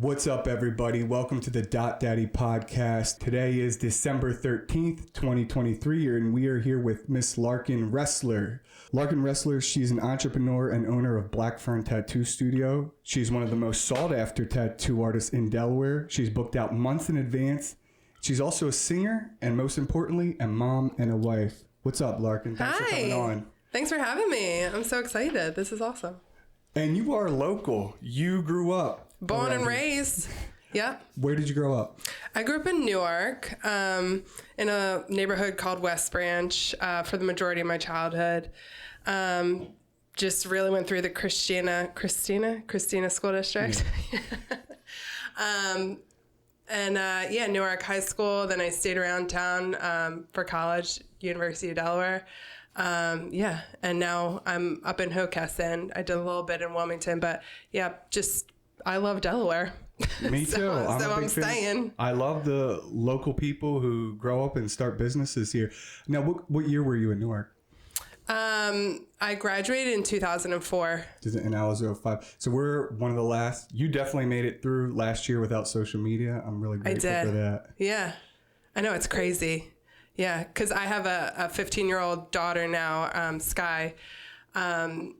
What's up, everybody? Welcome to the Dattie podcast. Today is December 13th, 2023, and we are here with Miss Larkin Resler. Larkin Resler, she's an entrepreneur and owner of Black Fern Tattoo Studio. She's one of the most sought-after tattoo artists in Delaware. She's booked out months in advance. She's also a singer, and most importantly, a mom and a wife. What's up, Larkin? Thanks for coming on. Thanks for having me. I'm so excited. This is awesome. And you are local. You grew up. Born and raised. Yeah. Where did you grow up? I grew up in Newark, in a neighborhood called West Branch, for the majority of my childhood. Just really went through the Christina School District. Newark High School. Then I stayed around town for college, University of Delaware. And now I'm up in Hocassin. I did a little bit in Wilmington, but yeah, I love Delaware. Me too. I'm staying. I love the local people who grow up and start businesses here. Now, what year were you in Newark? I graduated in 2004. And I was 05. So we're one of the last. You definitely made it through last year without social media. I'm really grateful for that. Yeah. I know, it's crazy. Yeah, because I have a 15-year-old daughter now, Sky.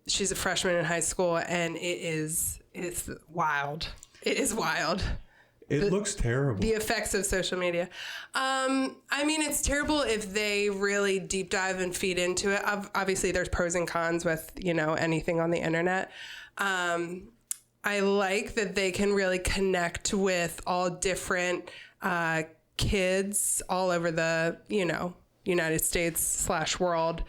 She's a freshman in high school, and it's wild. It is wild. It looks terrible. The effects of social media. It's terrible if they really deep dive and feed into it. Obviously, there's pros and cons with, anything on the internet. I like that they can really connect with all different kids all over the, United States / world.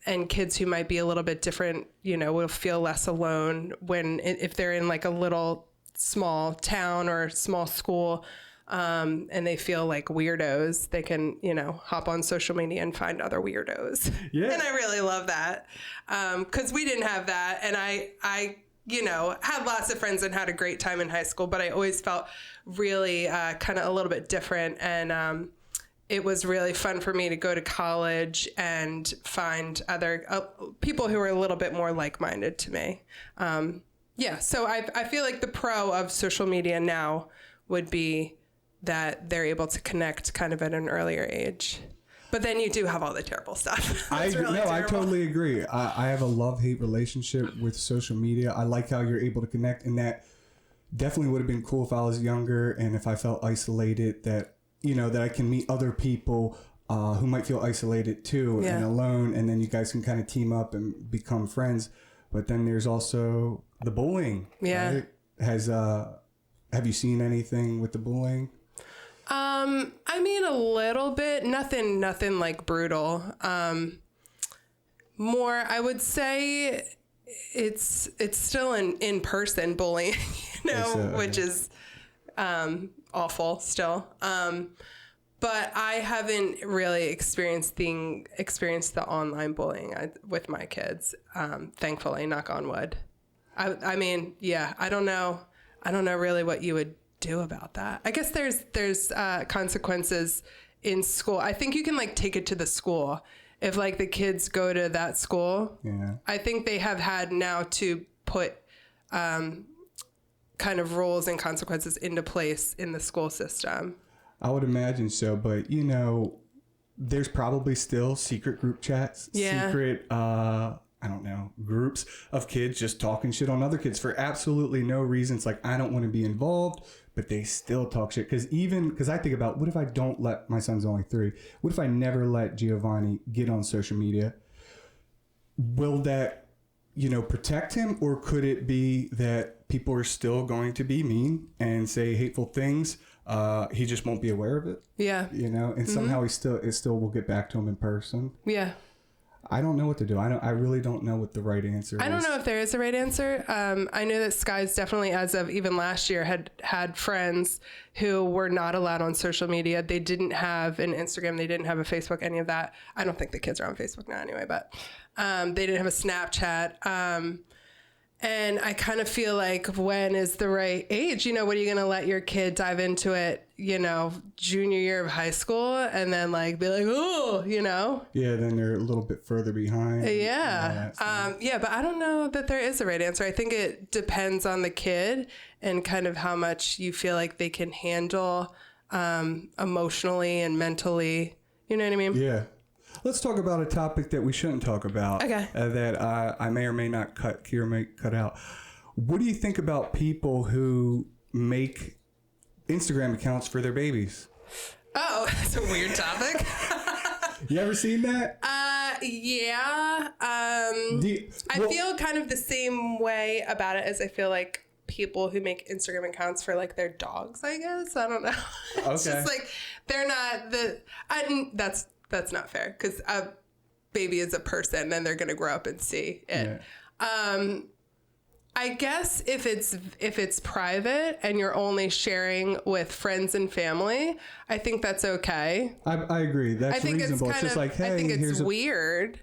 And kids who might be a little bit different, will feel less alone if they're in like a little small town or small school, and they feel like weirdos. They can, hop on social media and find other weirdos. Yeah. And I really love that. 'Cause we didn't have that. And I had lots of friends and had a great time in high school, but I always felt really kind of a little bit different. And it was really fun for me to go to college and find other people who were a little bit more like-minded to me. So I feel like the pro of social media now would be that they're able to connect kind of at an earlier age. But then you do have all the terrible stuff. I totally agree. I have a love-hate relationship with social media. I like how you're able to connect, and that definitely would have been cool if I was younger and if I felt isolated, that I can meet other people who might feel isolated too and alone, and then you guys can kind of team up and become friends. But then there's also the bullying. Yeah. Right? Have you seen anything with the bullying? A little bit. Nothing like brutal. More, I would say it's still an in-person bullying, which is awful still. But I haven't really experienced the online bullying with my kids. Thankfully, knock on wood. I don't know really what you would do about that. I guess there's consequences in school. I think you can take it to the school. If the kids go to that school, I think they have had now to put kind of rules and consequences into place in the school system. I would imagine so, but there's probably still secret group chats, secret, groups of kids just talking shit on other kids for absolutely no reason. It's I don't want to be involved, but they still talk shit. Because I think about, what if I don't let, my son's only 3, what if I never let Giovanni get on social media? Will that, protect him? Or could it be that people are still going to be mean and say hateful things? He just won't be aware of it. Yeah. And somehow it still will get back to him in person. Yeah. I don't know what to do. I really don't know what the right answer is. I don't know if there is a right answer. I know that Sky's definitely, as of even last year, had friends who were not allowed on social media. They didn't have an Instagram. They didn't have a Facebook, any of that. I don't think the kids are on Facebook now anyway, but they didn't have a Snapchat. And I kind of feel like, when is the right age? What are you going to let your kid dive into it junior year of high school and then like be like, oh, Yeah, then they're a little bit further behind. Yeah. But I don't know that there is a right answer. I think it depends on the kid and kind of how much you feel like they can handle emotionally and mentally. You know what I mean? Yeah. Let's talk about a topic that we shouldn't talk about. Okay. That I may or may not Kira may cut out. What do you think about people who make Instagram accounts for their babies? Oh, that's a weird topic. You ever seen that? Yeah. I feel kind of the same way about it as I feel like people who make Instagram accounts for like their dogs, I guess. I don't know. It's just like they're not that's not fair because a baby is a person and they're going to grow up and see it. Yeah. I guess if it's private and you're only sharing with friends and family, I think that's okay. I agree. That's reasonable. It's just like, hey, I think it's weird.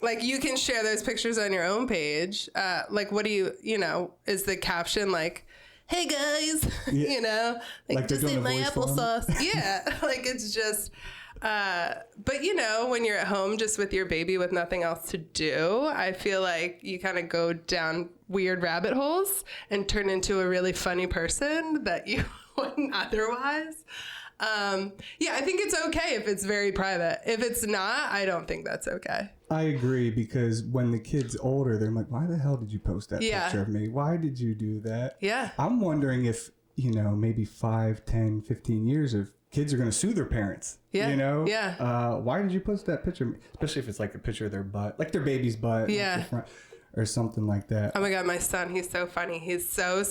Like you can share those pictures on your own page. Like, what do is the caption like, hey guys, like just ate my applesauce. Yeah. Like it's just, but when you're at home just with your baby with nothing else to do, I feel like you kind of go down weird rabbit holes and turn into a really funny person that you wouldn't otherwise. I think it's okay if it's very private. If it's not, I don't think that's okay. I agree, because when the kid's older, they're like, why the hell did you post that picture of me? Why did you do that? Yeah. I'm wondering if, maybe 5, 10, 15 years of kids are going to sue their parents. Yeah. Yeah. Why did you post that picture? Especially if it's like a picture of their butt, like their baby's butt. Yeah. Or something like that. Oh my God, my son, he's so funny. He's so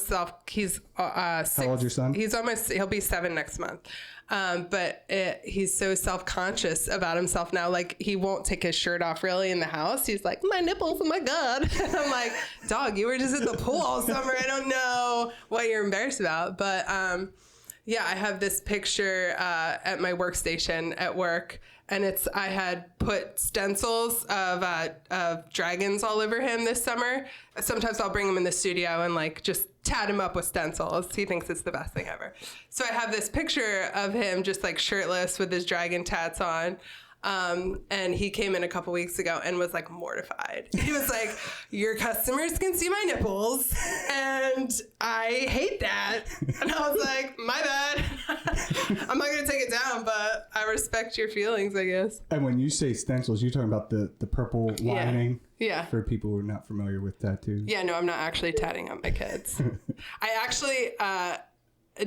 he's 6. How old's your son? He'll be 7 next month. But he's so self-conscious about himself now. Like he won't take his shirt off really in the house. He's like, my nipples, oh my God. And I'm like, dog, you were just at the pool all summer. I don't know what you're embarrassed about. But I have this picture at my workstation at work. And I had put stencils of dragons all over him this summer. Sometimes I'll bring him in the studio and like just tat him up with stencils. He thinks it's the best thing ever. So I have this picture of him just like shirtless with his dragon tats on. And he came in a couple weeks ago and was like mortified. He was like, your customers can see my nipples and I hate that. And I was like, my bad. I'm not going to take it down, but I respect your feelings, I guess. And when you say stencils, you're talking about the purple lining? Yeah. For people who are not familiar with tattoos. Yeah, no, I'm not actually tatting up my kids. I actually,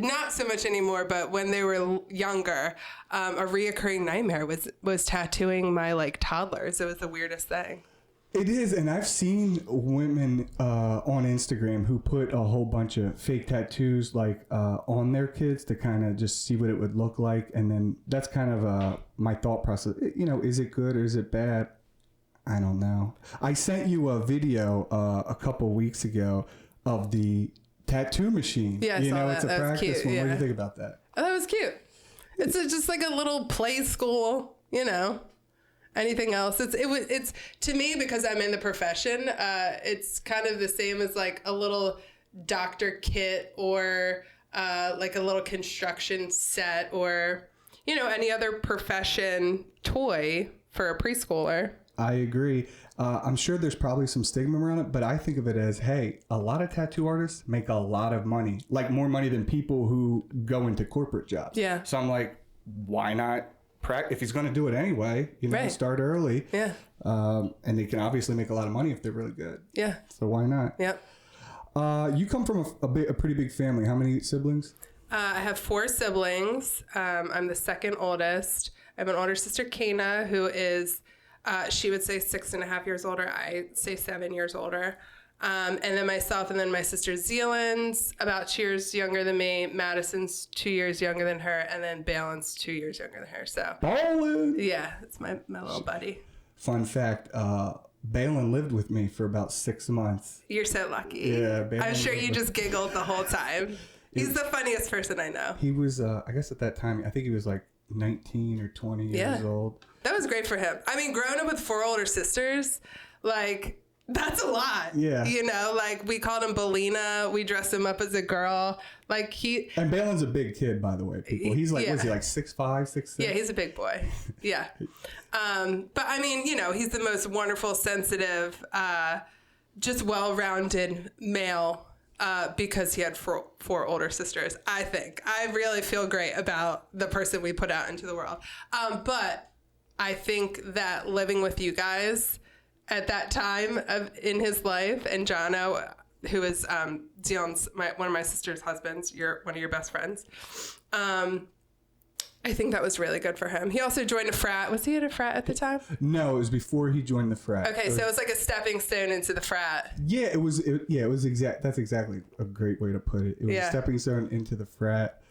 not so much anymore, but when they were younger, a reoccurring nightmare was tattooing my like toddlers. It was the weirdest thing. It is, and I've seen women on Instagram who put a whole bunch of fake tattoos like on their kids to kind of just see what it would look like, and then that's kind of my thought process. Is it good or is it bad? I don't know. I sent you a video a couple weeks ago of the tattoo machine. Yeah, I saw that. It's a practice one. Yeah. What do you think about that? Oh, that was cute. It's just like a little play school, Anything else? It's to me, because I'm in the profession, it's kind of the same as like a little doctor kit or like a little construction set or any other profession toy for a preschooler. I agree. I'm sure there's probably some stigma around it, but I think of it as, hey, a lot of tattoo artists make a lot of money, like more money than people who go into corporate jobs. Yeah. So I'm like, why not if he's going to do it anyway, right. Start early. Yeah. And they can obviously make a lot of money if they're really good. Yeah. So why not? Yep. You come from a pretty big family. How many siblings? I have 4 siblings. I'm the second oldest. I have an older sister, Kana, who is... she would say 6.5 years older. I say 7 years older. And then myself, and then my sister Zealand's about 2 years younger than me. Madison's 2 years younger than her. And then Balin's 2 years younger than her. So Ballin'! Yeah, it's my little buddy. Fun fact, Balin lived with me for about 6 months. You're so lucky. Yeah, Balin. I'm sure you just giggled the whole time. He's the funniest person I know. He was, I guess at that time, I think he was like 19 or 20 years old. That was great for him. I mean, growing up with 4 older sisters, like, That's a lot. Yeah. You know, like we called him Belina. We dressed him up as a girl. Like and Balin's a big kid, by the way, people. He's like, what is he, like 6'5", 6'6"? Yeah, he's a big boy. Yeah. But I mean, you know, he's the most wonderful, sensitive, just well-rounded male because he had four older sisters, I think. I really feel great about the person we put out into the world. But I think that living with you guys at that time in his life, and Jono, who is Dion's, one of my sister's husbands, one of your best friends, I think that was really good for him. He also joined a frat. Was he at a frat at the time? No, it was before he joined the frat. Okay, so it was like a stepping stone into the frat. Yeah, it was. That's exactly a great way to put it. It was a stepping stone into the frat.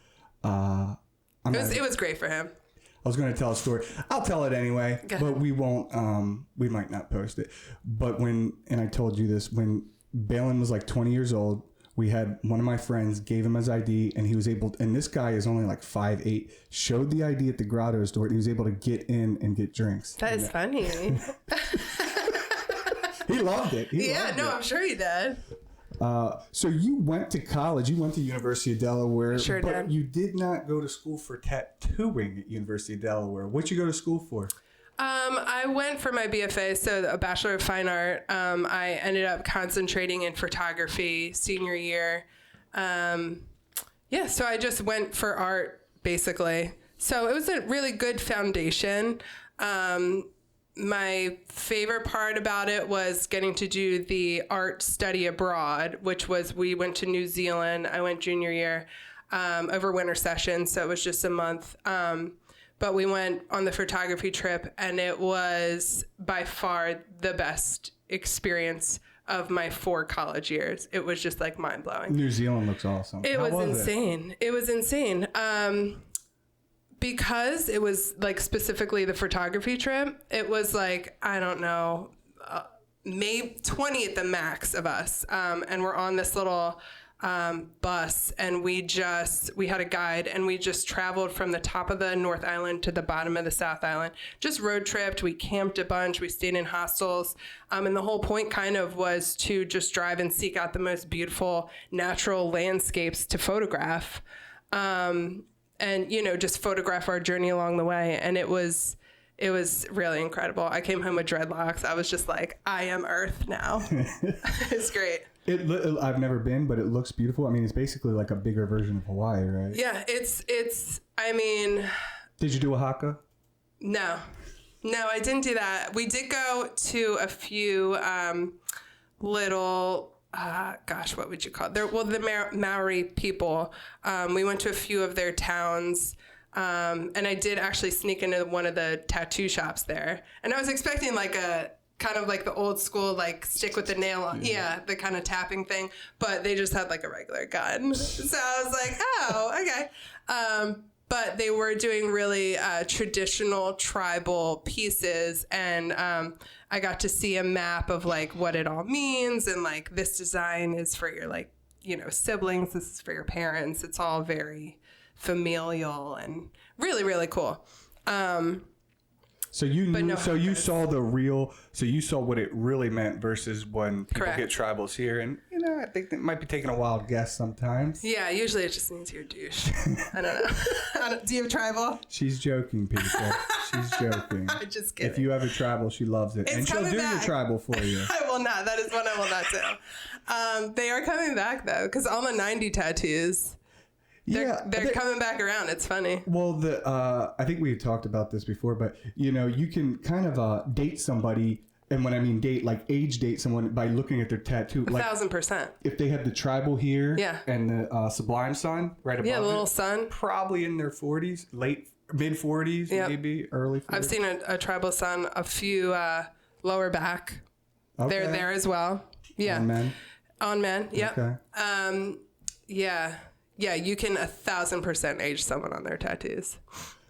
It was great for him. I was going to tell a story. I'll tell it anyway, but we won't. We might not post it. But and I told you this, when Balin was like 20 years old, we had one of my friends gave him his ID, and he was able. And this guy is only like 5'8". Showed the ID at the grotto's door, and he was able to get in and get drinks. That is funny. He loved it. I'm sure he did. So you went to college. You went to University of Delaware. Sure did. But you did not go to school for tattooing at University of Delaware. What'd you go to school for? I went for my BFA, so a Bachelor of Fine Art. I ended up concentrating in photography senior year. So I just went for art, basically. So it was a really good foundation. My favorite part about it was getting to do the art study abroad, which was we went to New Zealand. I went junior year over winter session, so it was just a month. But we went on the photography trip, and it was by far the best experience of my 4 college years. It was just like mind blowing. New Zealand looks awesome. It was insane. It was insane. Because it was like specifically the photography trip, it was like, I don't know, maybe 20 at the max of us. And we're on this little bus, and we had a guide, and we just traveled from the top of the North Island to the bottom of the South Island. Just road tripped. We camped a bunch. We stayed in hostels. And the whole point kind of was to just drive and seek out the most beautiful natural landscapes to photograph. And, you know, just photograph our journey along the way. And it was really incredible. I came home with dreadlocks. I was just like, I am Earth now. It's great. I've never been, but it looks beautiful. I mean, it's basically like a bigger version of Hawaii, right? Yeah, I mean. Did you do a haka? No, I didn't do that. We did go to a few little, what would you call it? The Maori people. We went to a few of their towns. And I did actually sneak into one of the tattoo shops there. And I was expecting like a kind of like the old school, like stick with the nail on. Yeah, the kind of tapping thing. But they just had like a regular gun. So I was like, oh, okay. But they were doing really traditional tribal pieces. And I got to see a map of like what it all means. And like this design is for your like, you know, siblings. This is for your parents. It's all very familial and really, really cool. So you saw what it really meant versus when people get tribals here, and you know, I think it might be taking a wild guess sometimes. Yeah, usually it just means you're a douche. I don't know. Do you have tribal? She's joking, people. She's joking. I'm just kidding. If you have a tribal, she loves it, and she'll do your tribal for you. I will not. That is one I will not do. They are coming back though, because all the 90 tattoos. They're coming back around. It's funny. Well, I think we had talked about this before, but you know, you can kind of date somebody, and when I mean date, like age date someone by looking at their tattoo. 1,000%. If they have the tribal here, and the sublime sun right above, the little sun, probably in their 40s, mid 40s, maybe early 40s. I've seen a tribal sun, a few lower back. Okay. They're there as well. Yeah. On men. Yep. Okay. Yeah, you can 1,000% age someone on their tattoos.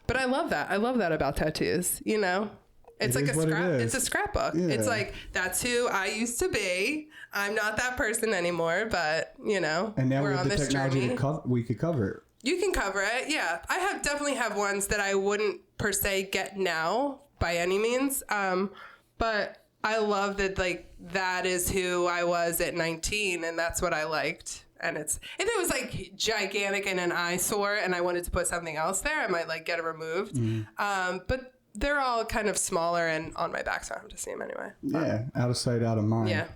But I love that. I love that about tattoos. You know, it's like a scrap. It's a scrapbook. Yeah. It's like, that's who I used to be. I'm not that person anymore, but you know, and now we're on this technology journey. We could cover it. You can cover it. Yeah, I definitely have ones that I wouldn't per se get now by any means. But I love that, like, that is who I was at 19, and that's what I liked. And if it was like gigantic and an eyesore and I wanted to put something else there, I might like get it removed. But they're all kind of smaller and on my back, so I have to see them anyway. Yeah, out of sight, out of mind. Yeah.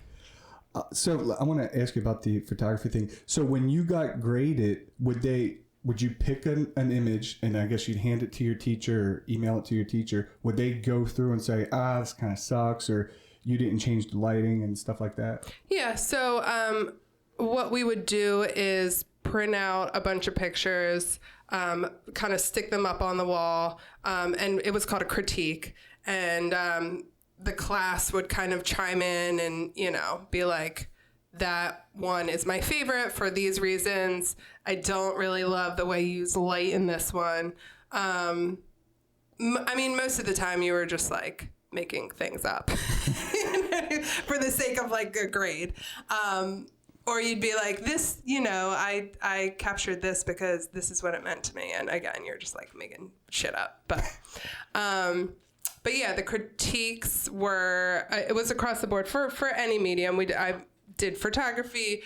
So I want to ask you about the photography thing. So when you got graded, would you pick an image, and I guess you'd hand it to your teacher or email it to your teacher? Would they go through and say, this kind of sucks, or you didn't change the lighting and stuff like that? Yeah. So what we would do is print out a bunch of pictures, kind of stick them up on the wall, and it was called a critique. And the class would kind of chime in and, be like, that one is my favorite for these reasons. I don't really love the way you use light in this one. I mean, most of the time you were just like making things up for the sake of like a grade. Or you'd be like, this, I captured this because this is what it meant to me. And again, you're just like making shit up. But yeah, the critiques were, it was across the board for any medium. I did photography,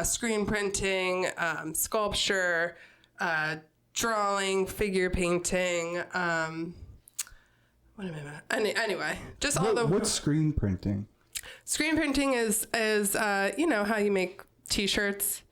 screen printing, sculpture, drawing, figure painting. Anyway, just all the. What's screen printing? Screen printing is how you make T-shirts.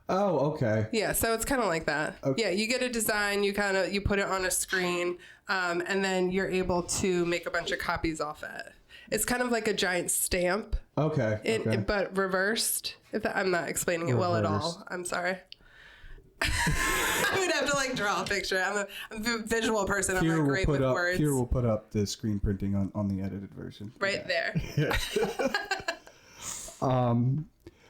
Oh, okay. Yeah, so it's kind of like that. Okay. Yeah, you get a design, you put it on a screen, and then you're able to make a bunch of copies off it. It's kind of like a giant stamp. Okay. But reversed. I'm not explaining it well at all. I'm sorry. I would have to like draw a picture. I'm a visual person. I'm not great with words. Here we'll put up the screen printing on the edited version. Right there. Yeah.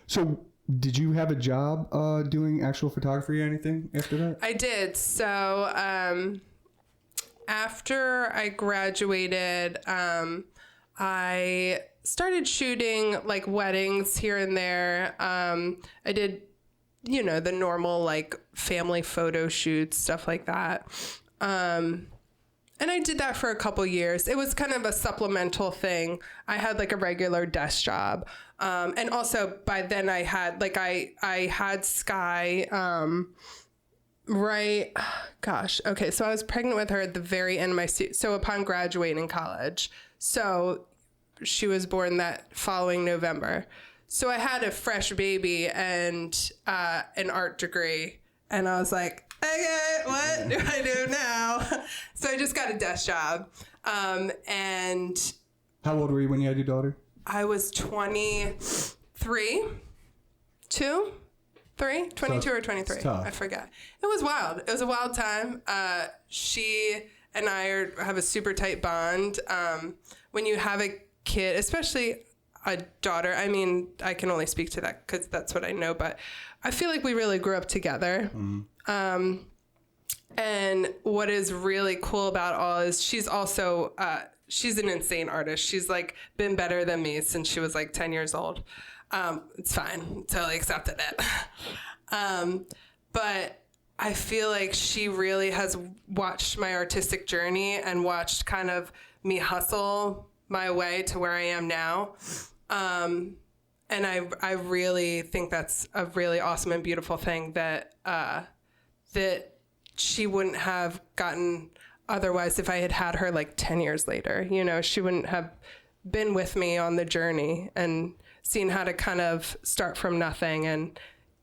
So did you have a job doing actual photography or anything after that? I did. So after I graduated, I started shooting like weddings here and there. I did, the normal like family photo shoots, stuff like that. And I did that for a couple years. It was kind of a supplemental thing. I had like a regular desk job. And also by then I had like, I had Sky, right. Gosh. Okay. So I was pregnant with her at the very end of my so upon graduating college. So she was born that following November. So I had a fresh baby and an art degree. And I was like, okay, what do I do now? So I just got a desk job. And how old were you when you had your daughter? I was 23, 22 or 23. I forget. It was wild. It was a wild time. She and I have a super tight bond. When you have a kid, especially a daughter, I mean, I can only speak to that because that's what I know, but I feel like we really grew up together. Mm-hmm. And what is really cool about all is she's also, she's an insane artist. She's like been better than me since she was like 10 years old. It's fine. Totally accepted it. But I feel like she really has watched my artistic journey and watched kind of me hustle my way to where I am now. And I really think that's a really awesome and beautiful thing that she wouldn't have gotten otherwise if I had had her like 10 years later. She wouldn't have been with me on the journey and seen how to kind of start from nothing and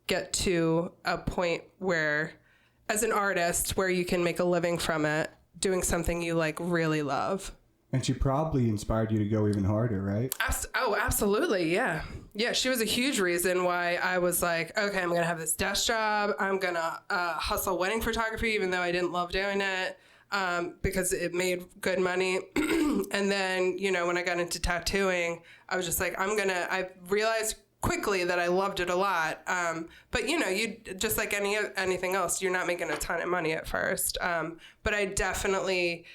get to a point where, as an artist, where you can make a living from it, doing something you like really love. And she probably inspired you to go even harder, right? Oh, absolutely. Yeah. Yeah. She was a huge reason why I was like, okay, I'm going to have this desk job. I'm going to hustle wedding photography, even though I didn't love doing it, because it made good money. And then, when I got into tattooing, I was just like, I realized quickly that I loved it a lot. But you just like anything else, you're not making a ton of money at first. But I definitely,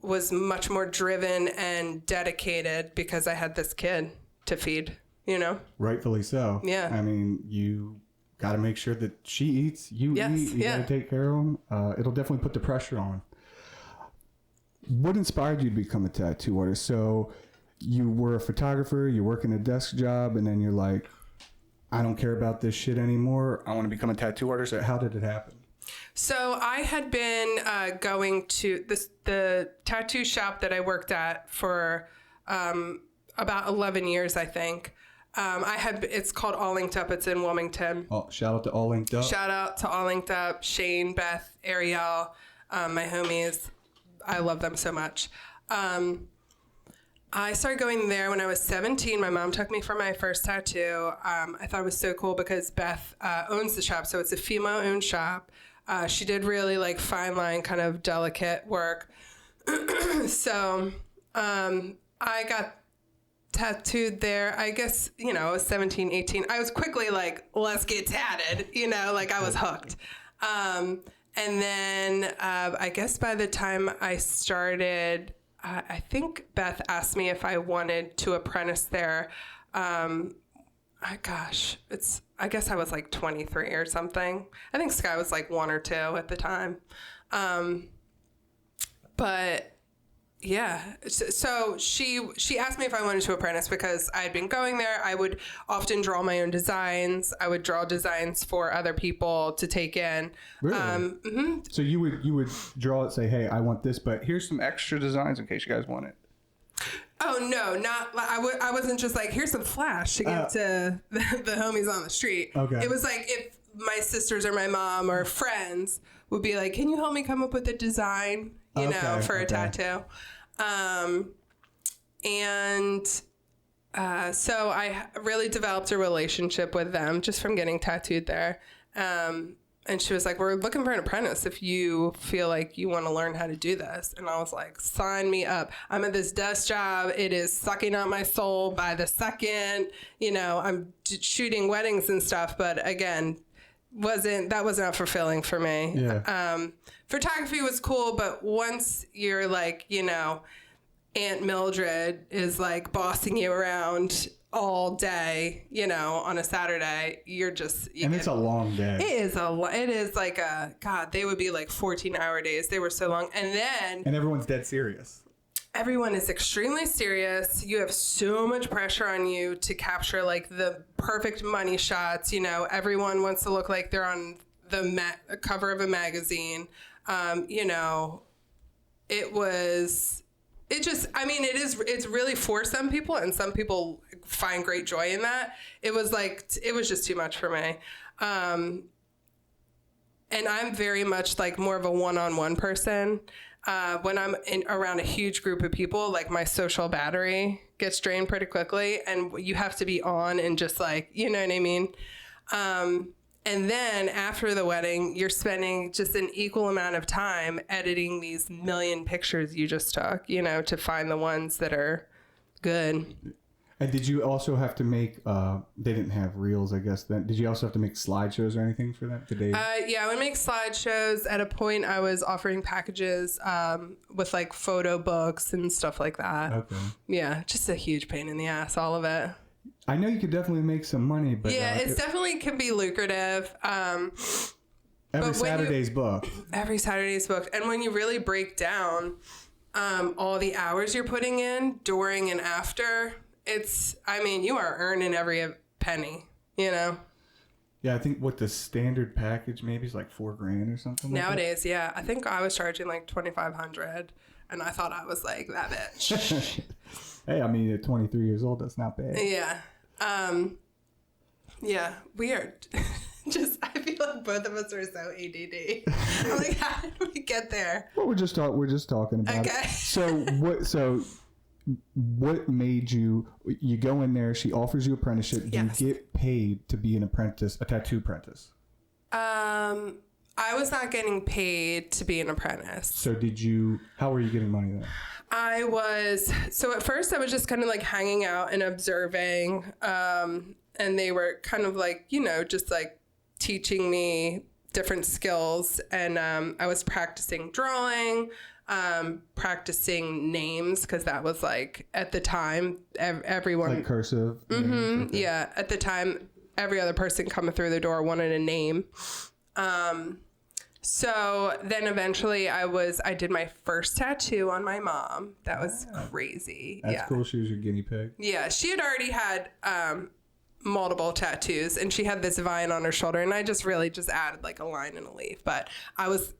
was much more driven and dedicated because I had this kid to feed, Rightfully so. Yeah. I mean, you got to make sure that she eats, you eat, you got to take care of them. It'll definitely put the pressure on. What inspired you to become a tattoo artist? So you were a photographer, you're working a desk job, and then you're like, I don't care about this shit anymore. I want to become a tattoo artist. How did it happen? So I had been going to the tattoo shop that I worked at for about 11 years, I think. It's called All Linked Up. It's in Wilmington. Oh, shout out to All Linked Up. Shout out to All Linked Up, Shane, Beth, Ariel, my homies. I love them so much. I started going there when I was 17. My mom took me for my first tattoo. I thought it was so cool because Beth owns the shop, so it's a female-owned shop. She did really like fine line, kind of delicate work. So I got tattooed there. I guess, I was 17, 18. I was quickly like, let's get tatted, like I was hooked. And then I guess by the time I started, I think Beth asked me if I wanted to apprentice there. I guess I was like 23 or something. I think Sky was like 1 or 2 at the time. But yeah, so she asked me if I wanted to apprentice because I had been going there. I would often draw my own designs. I would draw designs for other people to take in. Really? So you would draw it, say, hey, I want this, but here's some extra designs in case you guys want it. Oh no, I wasn't just like, here's some flash to give to the homies on the street. Okay. It was like if my sisters or my mom or friends would be like, can you help me come up with a design, for a tattoo? So I really developed a relationship with them just from getting tattooed there. And she was like, we're looking for an apprentice if you feel like you want to learn how to do this. And I was like, sign me up. I'm at this desk job. It is sucking out my soul by the second. I'm shooting weddings and stuff. But again, that was not fulfilling for me. Yeah. Photography was cool. But once you're like, Aunt Mildred is like bossing you around all day, on a Saturday, it's a long day. It is like they would be like 14-hour days. They were so long. And everyone's dead serious. Everyone is extremely serious. You have so much pressure on you to capture like the perfect money shots. Everyone wants to look like they're on the cover of a magazine. It's really for some people, and some people find great joy in that. It was just too much for me. And I'm very much like more of a one-on-one person. When I'm around a huge group of people, like my social battery gets drained pretty quickly, and you have to be on and just like, you know what I mean? And then after the wedding, you're spending just an equal amount of time editing these million pictures you just took, to find the ones that are good. And did you also have to make, they didn't have reels, I guess, then. Did you also have to make slideshows or anything for that today? Yeah, I would make slideshows. At a point, I was offering packages with like photo books and stuff like that. Okay. Yeah, just a huge pain in the ass, all of it. I know you could definitely make some money, but yeah, it definitely can be lucrative. Every Saturday's booked. Every Saturday's booked, and when you really break down all the hours you're putting in during and after, you are earning every penny. Yeah, I think what the standard package maybe is like $4,000 or something. Nowadays, yeah, I think I was charging like $2,500, and I thought I was like that bitch. Hey, at 23 years old, that's not bad. Yeah. Yeah, weird. I feel like both of us are so ADD. I'm like, how did we get there? Well, we're just talking about it. So what made you go in there? She offers you apprenticeship. Yes. You get paid to be an apprentice, a tattoo apprentice. I was not getting paid to be an apprentice. So how were you getting money then? So at first I was just kind of like hanging out and observing, and they were kind of like, just like teaching me different skills. And I was practicing drawing, practicing names, because that was like, at the time, everyone... Like cursive? Mm-hmm, okay. Yeah, at the time, every other person coming through the door wanted a name. So then eventually I did my first tattoo on my mom. That was crazy. That's cool. She was your guinea pig. Yeah. She had already had multiple tattoos, and she had this vine on her shoulder, and I just really just added like a line and a leaf. But I was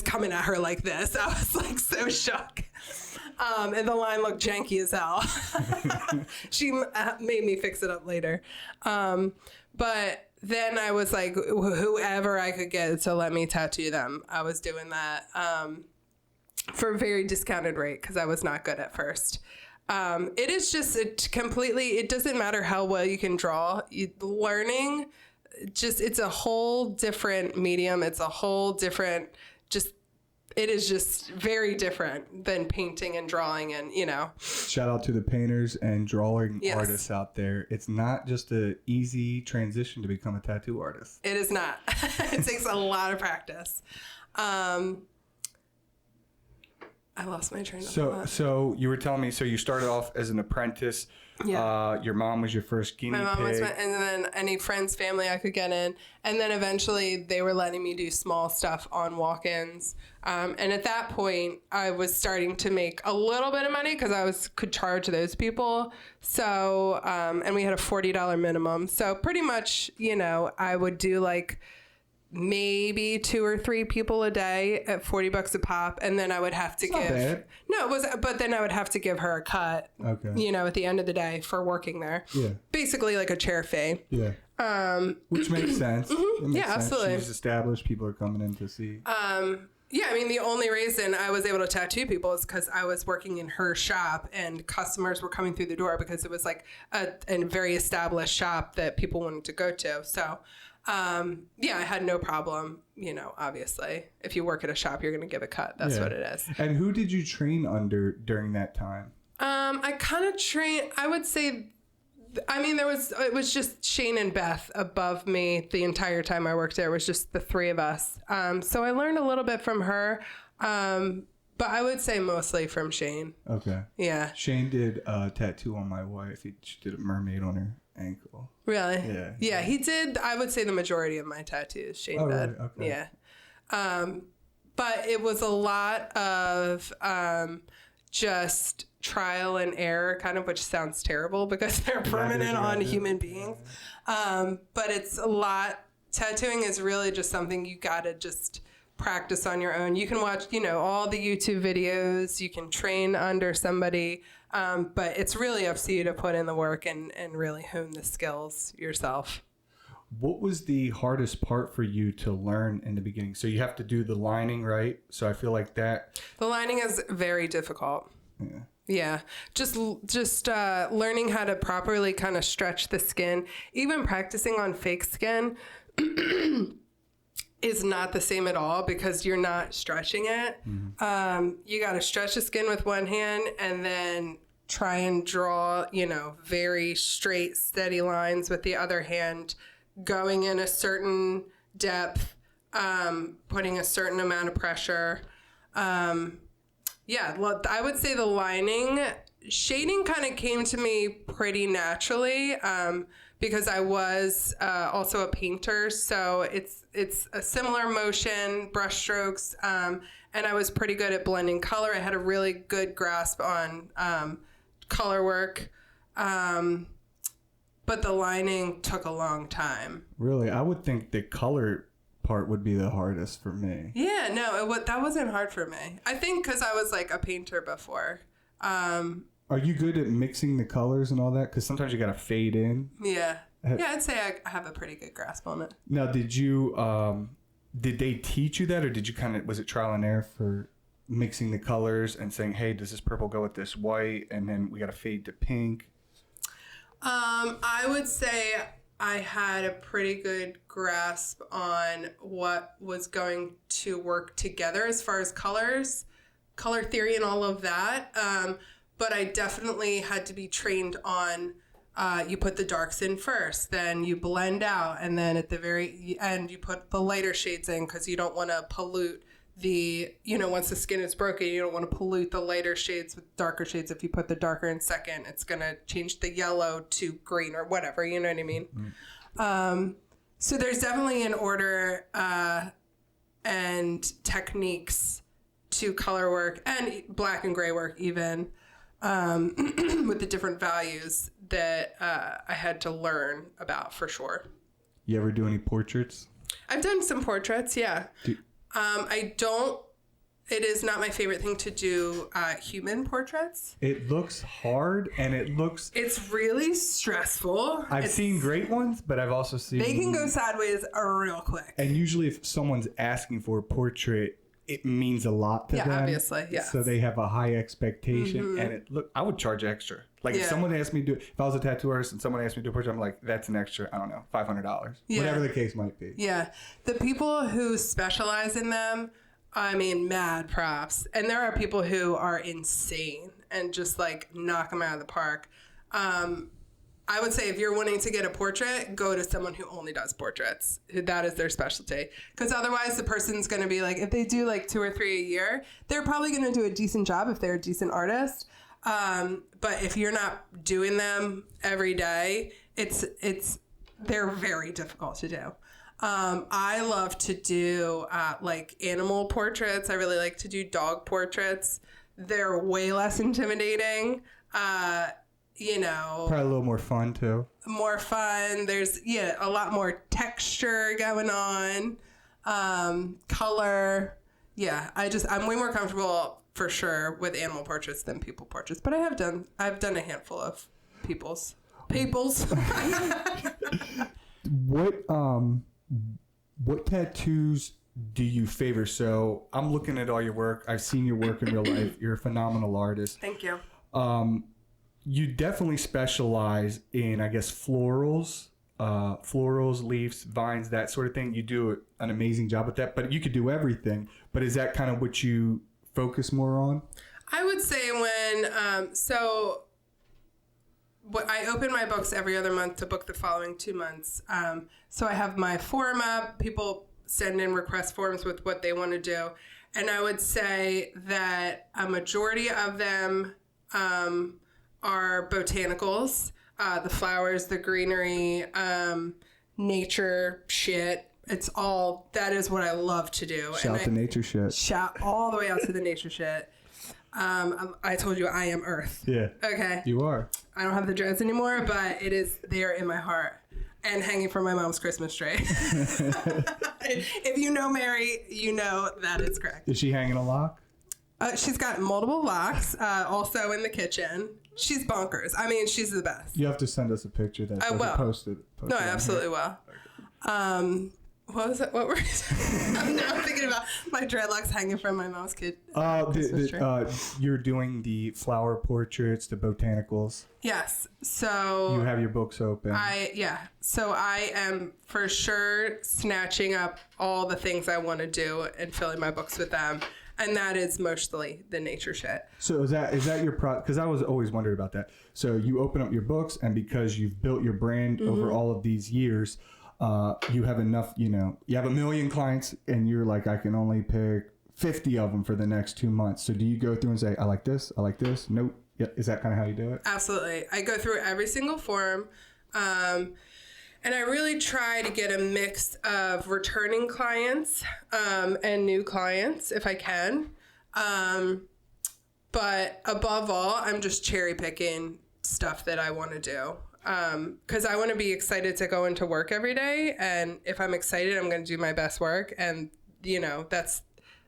coming at her like this. I was like so shook. And the line looked janky as hell. She made me fix it up later. But then I was like, whoever I could get to let me tattoo them, I was doing that for a very discounted rate because I was not good at first. It is just it doesn't matter how well you can draw. Learning, it's a whole different medium. It's a whole different, it is just very different than painting and drawing and, Shout out to the painters and drawing artists out there. It's not just an easy transition to become a tattoo artist. It is not. It takes a lot of practice. I lost my train of thought. So you were telling me, so you started off as an apprentice. Yeah. Your mom was your first guinea pig. My mom was and then any friends, family I could get in. And then eventually they were letting me do small stuff on walk-ins. And at that point, I was starting to make a little bit of money because could charge those people. So, and we had a $40 minimum. So pretty much, I would do like maybe 2 or 3 people a day at $40 a pop, and then I would have to but then I would have to give her a cut. Okay. At the end of the day for working there. Yeah. Basically like a chair fee. Yeah. Which makes sense. Mm-hmm. Makes sense. Absolutely. She's established. People are coming in to see. Yeah, I mean, the only reason I was able to tattoo people is because I was working in her shop and customers were coming through the door because it was like a very established shop that people wanted to go to. So, I had no problem, obviously. If you work at a shop, you're going to give a cut. That's what it is. And who did you train under during that time? I kind of trained, I would say, it was just Shane and Beth above me the entire time I worked there. It was just the 3 of us. So I learned a little bit from her, but I would say mostly from Shane. Okay. Yeah. Shane did a tattoo on my wife. She did a mermaid on her ankle. Really? Yeah. Yeah, he did, I would say, the majority of my tattoos, Shane did. Really? Okay. Yeah. But it was a lot of just trial and error, kind of, which sounds terrible because they're permanent on human beings. But it's a lot. Tattooing is really just something you gotta just practice on your own. You can watch, all the YouTube videos. You can train under somebody. But it's really up to you to put in the work and really hone the skills yourself. What was the hardest part for you to learn in the beginning? So you have to do the lining, right? So I feel like that. The lining is very difficult. Yeah. Yeah. Just learning how to properly kind of stretch the skin. Even practicing on fake skin is not the same at all because you're not stretching it. Mm-hmm. You got to stretch the skin with one hand and then try and draw, very straight, steady lines with the other hand, going in a certain depth, putting a certain amount of pressure. I would say the lining, shading kind of came to me pretty naturally. Because I was also a painter, so it's a similar motion, brush strokes, and I was pretty good at blending color. I had a really good grasp on color work, but the lining took a long time. Really? I would think the color part would be the hardest for me. Yeah, no, that wasn't hard for me. I think because I was like a painter before. Are you good at mixing the colors and all that? Because sometimes you got to fade in. Yeah. Yeah, I'd say I have a pretty good grasp on it. Now, did they teach you that, or did you was it trial and error for mixing the colors and saying, hey, does this purple go with this white? And then we got to fade to pink. I would say I had a pretty good grasp on what was going to work together as far as colors, color theory and all of that. But I definitely had to be trained on, you put the darks in first, then you blend out, and then at the very end you put the lighter shades in because you don't want to pollute once the skin is broken, you don't want to pollute the lighter shades with darker shades. If you put the darker in second, it's going to change the yellow to green or whatever, you know what I mean? Mm-hmm. So there's definitely an order, and techniques to color work and black and gray work even, with the different values that I had to learn about for sure. You ever do any portraits? I've done some portraits, yeah. It is not my favorite thing to do human portraits. It looks hard and it's really stressful. I've seen great ones, but I've also seen... They can go sideways real quick. And usually if someone's asking for a portrait, it means a lot to them. Yeah, obviously, yeah. So they have a high expectation, and I would charge extra. Like if someone asked me to do, if I was a tattoo artist and someone asked me to do a portrait, I'm like, that's an extra, I don't know, $500, whatever the case might be. Yeah, the people who specialize in them, I mean, mad props. And there are people who are insane and just like knock them out of the park. I would say if you're wanting to get a portrait, go to someone who only does portraits. That is their specialty. Because otherwise the person's going to be like, if they do like 2 or 3 a year, they're probably going to do a decent job if they're a decent artist. But if you're not doing them every day, they're very difficult to do. I love to do like animal portraits. I really like to do dog portraits. They're way less intimidating. Probably a little more fun too. More fun. There's a lot more texture going on. Color. Yeah, I'm way more comfortable for sure with animal portraits than people portraits. But I've done a handful of people's. What tattoos do you favor? So I'm looking at all your work. I've seen your work in real life. You're a phenomenal artist. Thank you. You definitely specialize in, I guess, florals, leaves, vines, that sort of thing. You do an amazing job with that, but you could do everything. But is that kind of what you focus more on? I would say when, I open my books every other month to book the following 2 months. So I have my form up. People send in request forms with what they want to do. And I would say that a majority of them are botanicals, the flowers, the greenery, nature shit. It's all, that is what I love to do. Shout to nature shit. Shout all the way out to the nature shit. I told you I am Earth. Yeah. Okay. You are. I don't have the dreads anymore, but it is there in my heart and hanging from my mom's Christmas tree. If you know Mary, you know that is correct. Is she hanging a lock? She's got multiple locks, also in the kitchen. She's bonkers. I mean, she's the best. You have to send us a picture that I will. Post it. No, I absolutely will. What was it? What were you saying? I'm now thinking about my dreadlocks hanging from my mom's kid. You're doing the flower portraits, the botanicals. Yes. So you have your books open. So I am for sure snatching up all the things I want to do and filling my books with them. And that is mostly the nature shit. So is that your because I was always wondering about that. So you open up your books, and because you've built your brand over all of these years, you have enough, you have 1 million clients, and you're like, I can only pick 50 of them for the next 2 months. So do you go through and say, I like this, nope? Yeah, is that kind of how you do it? Absolutely. I go through every single form. And I really try to get a mix of returning clients and new clients if I can. But above all, I'm just cherry picking stuff that I want to do. Because I want to be excited to go into work every day. And if I'm excited, I'm going to do my best work. And, that's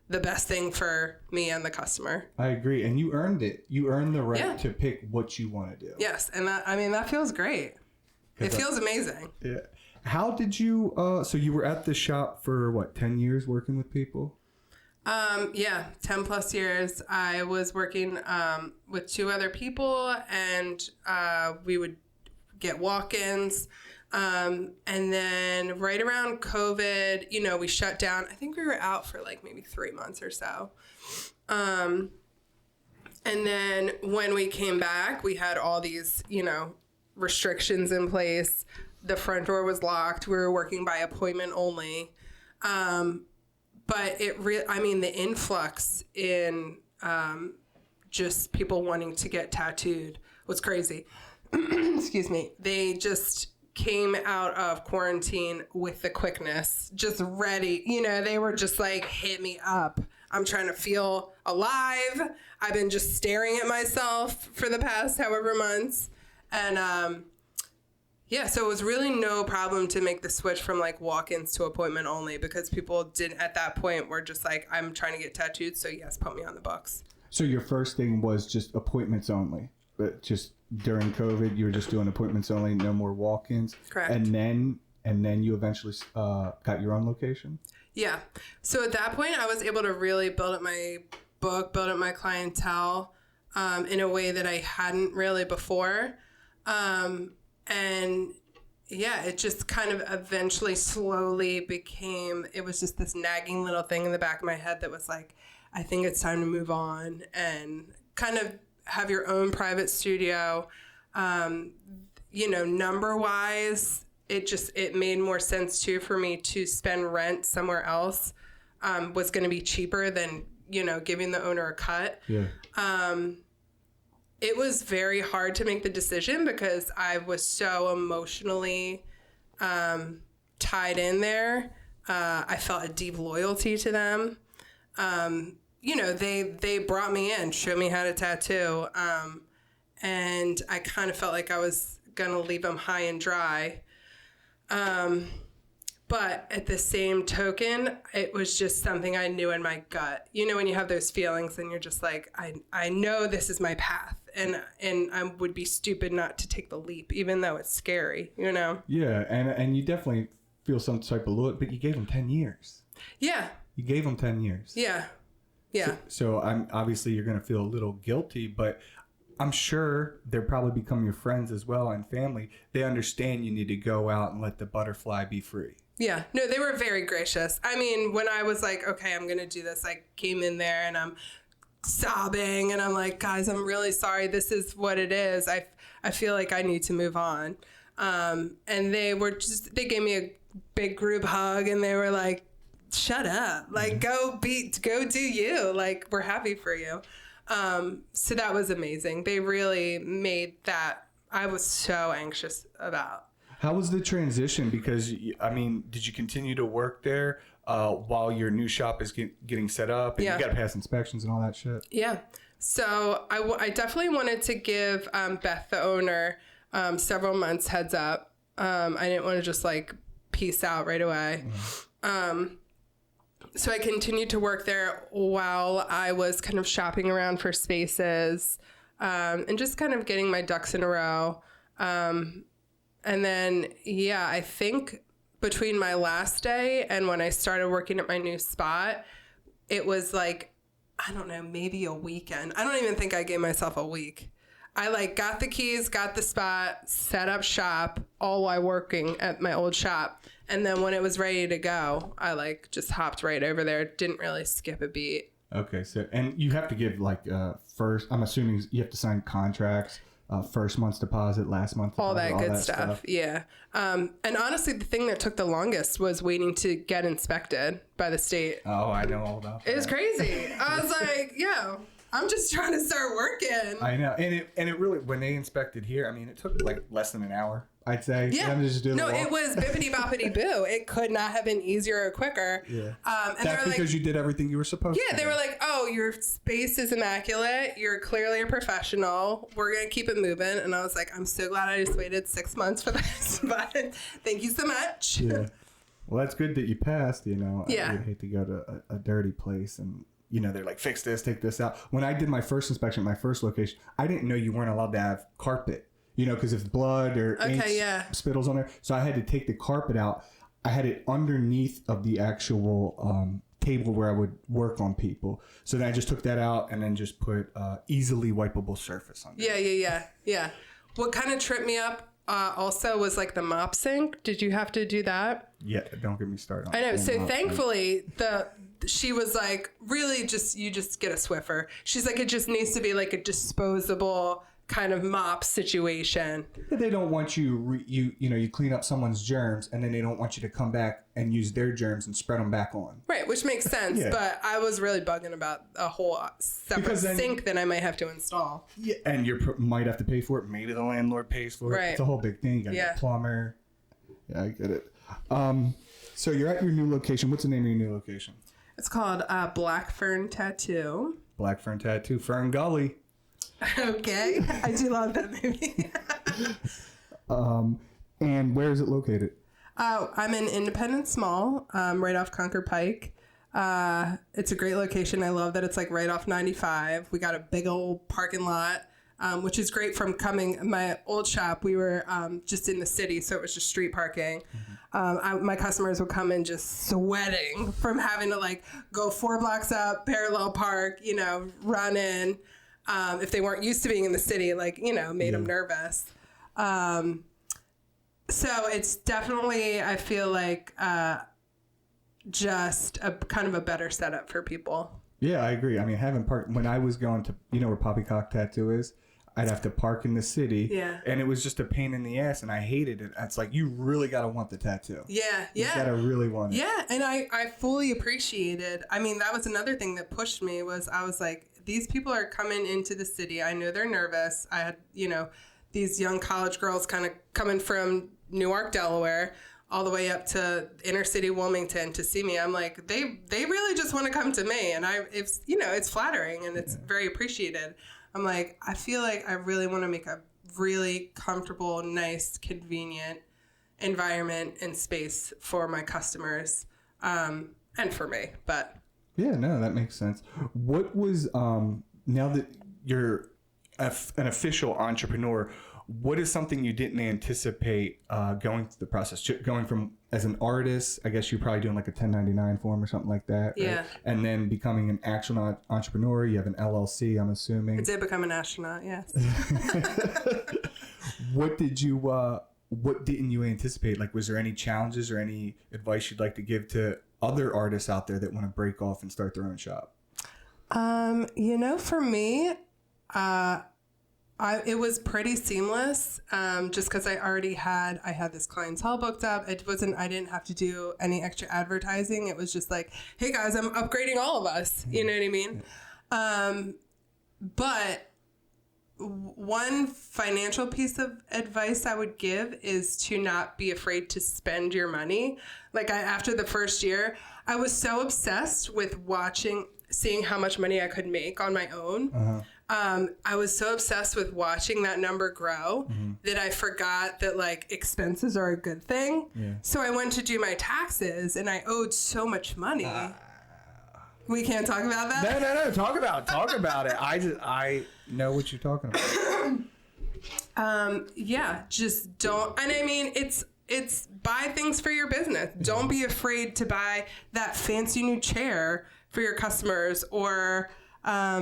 the best thing for me and the customer. I agree. And you earned it. You earned the right to pick what you want to do. Yes. And that feels great. It feels amazing. Yeah. How did you, so you were at the shop for 10 years working with people? 10 plus years. I was working with 2 other people, and we would get walk-ins. And then right around COVID, we shut down. I think we were out for maybe 3 months or so. And then when we came back, we had all these, restrictions in place. The front door was locked. We were working by appointment only. But the influx in just people wanting to get tattooed was crazy. Excuse me. They just came out of quarantine with the quickness, just ready. You know, they were just like, hit me up. I'm trying to feel alive. I've been just staring at myself for the past however months. And yeah, so it was really no problem to make the switch from like walk-ins to appointment only, because people didn't at that point were just like, I'm trying to get tattooed. So yes, put me on the books. So your first thing was just appointments only, but just during COVID, you were just doing appointments only, no more walk-ins. Correct. And then you eventually got your own location? Yeah. So at that point, I was able to really build up my book, build up my clientele in a way that I hadn't really before. And yeah, it just kind of eventually slowly became, it was just this nagging little thing in the back of my head that was like, I think it's time to move on and kind of have your own private studio. You know, number wise, it made more sense too for me to spend rent somewhere else, was going to be cheaper than, you know, giving the owner a cut. Yeah. It was very hard to make the decision because I was so emotionally tied in there. I felt a deep loyalty to them. You know, they brought me in, showed me how to tattoo. And I kind of felt like I was going to leave them high and dry. But at the same token, it was just something I knew in my gut. You know, when you have those feelings and you're just like, I know this is my path, and I would be stupid not to take the leap, even though it's scary, you know? Yeah. And you definitely feel some type of loyalty, but you gave them 10 years. Yeah. You gave them 10 years. Yeah. Yeah. So obviously you're going to feel a little guilty, but I'm sure they're probably become your friends as well and family. They understand you need to go out and let the butterfly be free. Yeah. No, they were very gracious. I mean, when I was like, okay, I'm going to do this, I came in there and I'm sobbing and I'm like, guys, I'm really sorry. This is what it is. I feel like I need to move on. And they gave me a big group hug and they were like, shut up, like, go do you, like, we're happy for you. So that was amazing. They really made that I was so anxious about. How was the transition? Because, I mean, did you continue to work there while your new shop is getting set up? And you got to pass inspections and all that shit? Yeah. So I definitely wanted to give Beth, the owner, several months heads up. I didn't want to just, like, peace out right away. So I continued to work there while I was kind of shopping around for spaces and just kind of getting my ducks in a row. And then, yeah, I think between my last day and when I started working at my new spot, it was like, I don't know, maybe a weekend. I don't even think I gave myself a week. I like got the keys, got the spot, set up shop, all while working at my old shop. And then when it was ready to go, I like just hopped right over there. Didn't really skip a beat. Okay. So, and you have to give like first, I'm assuming you have to sign contracts, first month's deposit, last month's deposit, all that good stuff. Yeah. And honestly, the thing that took the longest was waiting to get inspected by the state. Oh, I know all about that. It was crazy. I was like, yo, I'm just trying to start working. I know. And it really, when they inspected here, I mean, it took like less than an hour, I'd say. Yeah. No, it was bippity boppity boo. It could not have been easier or quicker. Yeah. And that's because you did everything you were supposed to. Yeah. They were like, oh, your space is immaculate. You're clearly a professional. We're going to keep it moving. And I was like, I'm so glad I just waited 6 months for this. But thank you so much. Yeah. Well, that's good that you passed, you know. Yeah. I would hate to go to a dirty place and, you know, they're like, fix this, take this out. When I did my first inspection at my first location, I didn't know you weren't allowed to have carpet, you know, because if blood or ink spittles on there. So I had to take the carpet out. I had it underneath of the actual table where I would work on people. So then I just took that out and then just put easily wipeable surface on there. Yeah. What kind of tripped me up also was like the mop sink. Did you have to do that? Yeah, don't get me started on I know. So thankfully, she was like, really you just get a Swiffer. She's like, it just needs to be like a disposable kind of mop situation. They don't want you clean up someone's germs and then they don't want you to come back and use their germs and spread them back on. Right, which makes sense. Yeah. But I was really bugging about a whole separate sink that I might have to install. Yeah, and you might have to pay for it. Maybe the landlord pays for it. Right. It's a whole big thing. You got to get a plumber. Yeah, I get it. So you're at your new location. What's the name of your new location? It's called Black Fern Tattoo. Black Fern Tattoo, Fern Gully. Okay. I do love that movie. And where is it located? I'm in Independence Mall, right off Concord Pike. It's a great location. I love that it's like right off 95. We got a big old parking lot, which is great from coming. My old shop, we were just in the city, so it was just street parking. My customers would come in just sweating from having to like go 4 blocks up, parallel park, run in. If they weren't used to being in the city, like, made them nervous. So it's definitely, I feel like, just a kind of a better setup for people. Yeah, I agree. I mean, having parked, when I was going to, where Poppycock Tattoo is, I'd have to park in the city. Yeah. And it was just a pain in the ass, and I hated it. It's like, you really got to want the tattoo. Yeah. You got to really want it. Yeah, and I fully appreciated. I mean, that was another thing that pushed me was I was like, these people are coming into the city. I know they're nervous. I had, these young college girls kind of coming from Newark, Delaware, all the way up to inner city Wilmington to see me. I'm like, they really just want to come to me. And it's flattering and it's very appreciated. I'm like, I feel like I really want to make a really comfortable, nice, convenient environment and space for my customers, and for me. But yeah, no, that makes sense. What was, now that you're an official entrepreneur, what is something you didn't anticipate going through the process? Going from as an artist, I guess you're probably doing like a 1099 form or something like that. Yeah. Right? And then becoming an actual entrepreneur, you have an LLC, I'm assuming. I did become an astronaut, yes. What didn't you anticipate? Like, was there any challenges or any advice you'd like to give to other artists out there that want to break off and start their own shop? For me, it was pretty seamless, just because I had this clientele booked up. I didn't have to do any extra advertising. It was just like, hey guys, I'm upgrading all of us. You know what I mean? But one financial piece of advice I would give is to not be afraid to spend your money. Like after the first year, I was so obsessed with seeing how much money I could make on my own. I was so obsessed with watching that number grow that I forgot that like expenses are a good thing. Yeah. So I went to do my taxes and I owed so much money. We can't talk about that? No. Talk about it. I know what you're talking about. Yeah, just don't. And I mean, it's buy things for your business. Don't be afraid to buy that fancy new chair for your customers or, a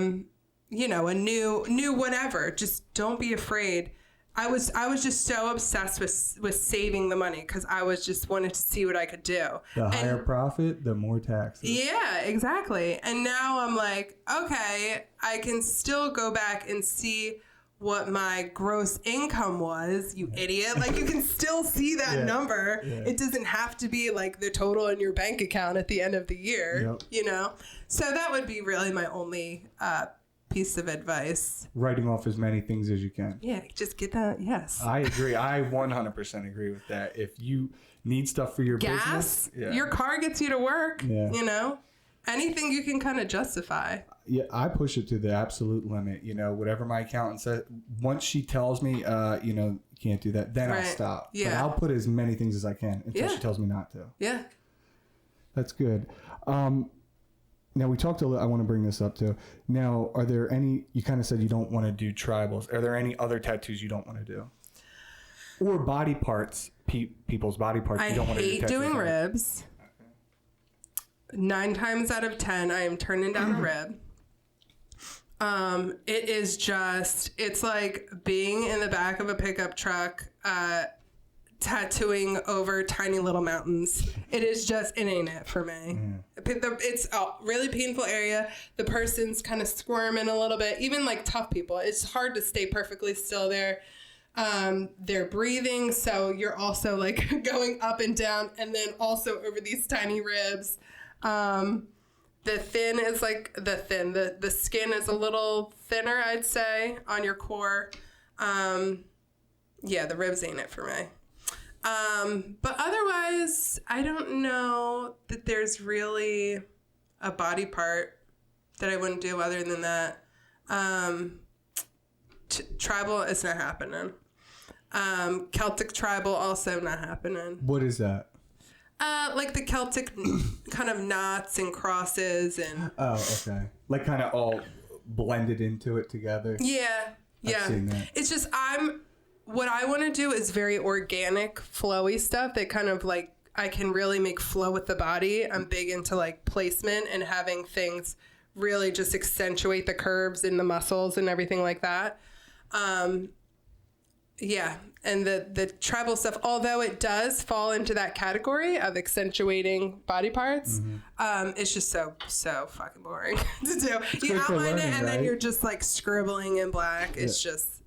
new whatever. Just don't be afraid. I was just so obsessed with saving the money because I was just wanted to see what I could do. The higher profit, the more taxes. Yeah, exactly. And now I'm like, okay, I can still go back and see what my gross income was, you idiot. Like, you can still see that number. Yeah. It doesn't have to be like the total in your bank account at the end of the year, So that would be really my only piece of advice. Writing off as many things as you can. Yeah, just get that. Yes. I agree. I 100% agree with that. If you need stuff for your business. Your car gets you to work, anything you can kind of justify. Yeah, I push it to the absolute limit. Whatever my accountant says, once she tells me, you can't do that, then I'll stop. Yeah. But I'll put as many things as I can until she tells me not to. Yeah. That's good. Now, we talked a little, I want to bring this up too. Now, are there any, you kind of said you don't want to do tribals. Are there any other tattoos you don't want to do? Or body parts, people's body parts you don't want to do tattoos I hate doing ribs. 9 times out of 10, I am turning down a rib. It is just, it's like being in the back of a pickup truck, tattooing over tiny little mountains. It ain't it for me. It's a really painful area. The person's kind of squirming a little bit. Even like tough people, it's hard to stay perfectly still there. They're breathing, so you're also like going up and down, and then also over these tiny ribs. The thin is like the skin is a little thinner, I'd say, on your core. The ribs ain't it for me. But otherwise, I don't know that there's really a body part that I wouldn't do other than that. Tribal is not happening. Celtic tribal also not happening. What is that? Like the Celtic kind of knots and crosses and. Oh, okay. Like kind of all blended into it together. Yeah. Yeah. I've seen that. It's just what I want to do is very organic, flowy stuff that kind of like I can really make flow with the body. I'm big into like placement and having things really just accentuate the curves in the muscles and everything like that. Yeah. And the tribal stuff, although it does fall into that category of accentuating body parts, it's just so fucking boring to do. You outline it and then you're just like scribbling in black. It's just.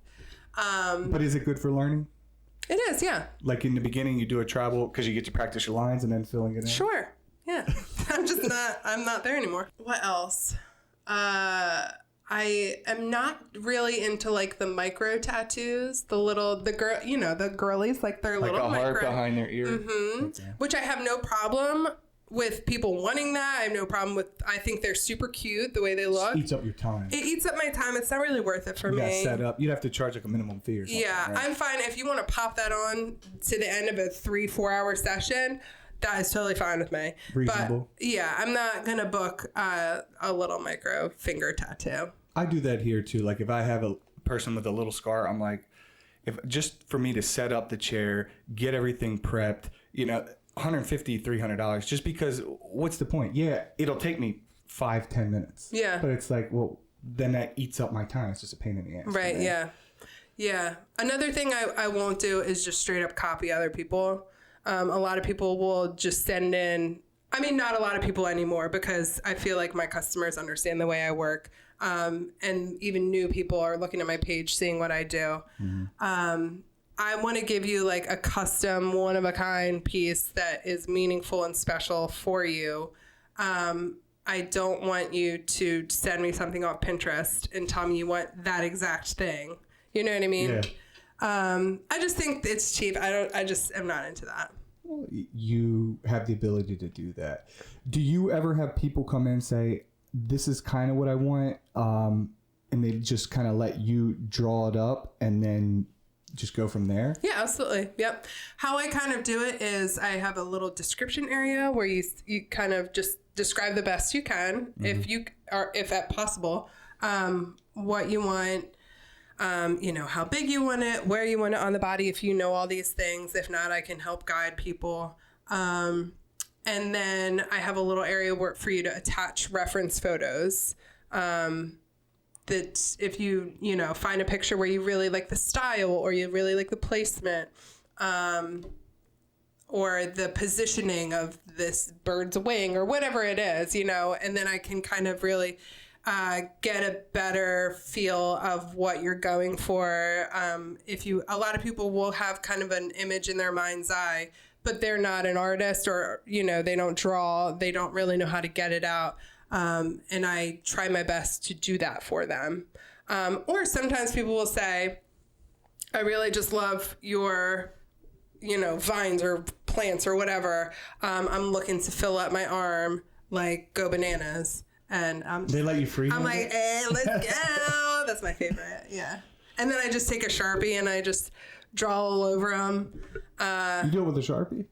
But is it good for learning? It is, yeah. Like in the beginning, you do a tribal because you get to practice your lines and then filling it in? Sure. Yeah. I'm not there anymore. What else? I am not really into like the micro tattoos, the girlies, like their like little a heart behind their ear. Mm-hmm. Okay. Which I have no problem with people wanting that. I have no problem with, I think they're super cute the way they look. It eats up your time. It eats up my time. It's not really worth it for me. You set up. You'd have to charge like a minimum fee or something. Yeah, right? I'm fine. If you want to pop that on to the end of a 3-4 hour session, that is totally fine with me. Reasonable. But yeah, I'm not going to book a little micro finger tattoo. I do that here too. Like if I have a person with a little scar, I'm like, if just for me to set up the chair, get everything prepped, $150, $300, just because what's the point? Yeah, it'll take me 5-10 minutes. Yeah. But it's like, well, then that eats up my time. It's just a pain in the ass. Right. Yeah. Yeah. Another thing I won't do is just straight up copy other people. A lot of people will just send in, not a lot of people anymore because I feel like my customers understand the way I work. And even new people are looking at my page, seeing what I do. Mm-hmm. I want to give you like a custom, one-of-a-kind piece that is meaningful and special for you. I don't want you to send me something off Pinterest and tell me you want that exact thing. You know what I mean? Yeah. I just think it's cheap. I just am not into that. Well, you have the ability to do that. Do you ever have people come in and say, this is kind of what I want, and they just kind of let you draw it up and then just go from there? Yeah, absolutely. Yep. How I kind of do it is I have a little description area where you kind of just describe the best you can, if at possible, what you want, how big you want it, where you want it on the body, if you know all these things. If not, I can help guide people. And then I have a little area for you to attach reference photos. That if you find a picture where you really like the style or you really like the placement, or the positioning of this bird's wing or whatever it is, and then I can kind of really get a better feel of what you're going for. A lot of people will have kind of an image in their mind's eye, but they're not an artist, or, they don't draw, they don't really know how to get it out. And I try my best to do that for them. Or sometimes people will say, I really just love your, vines or plants or whatever. I'm looking to fill up my arm, like go bananas. And they let you free. I'm like, hey, let's go. That's my favorite. Yeah. And then I just take a Sharpie and I just draw all over them. You do it with a Sharpie?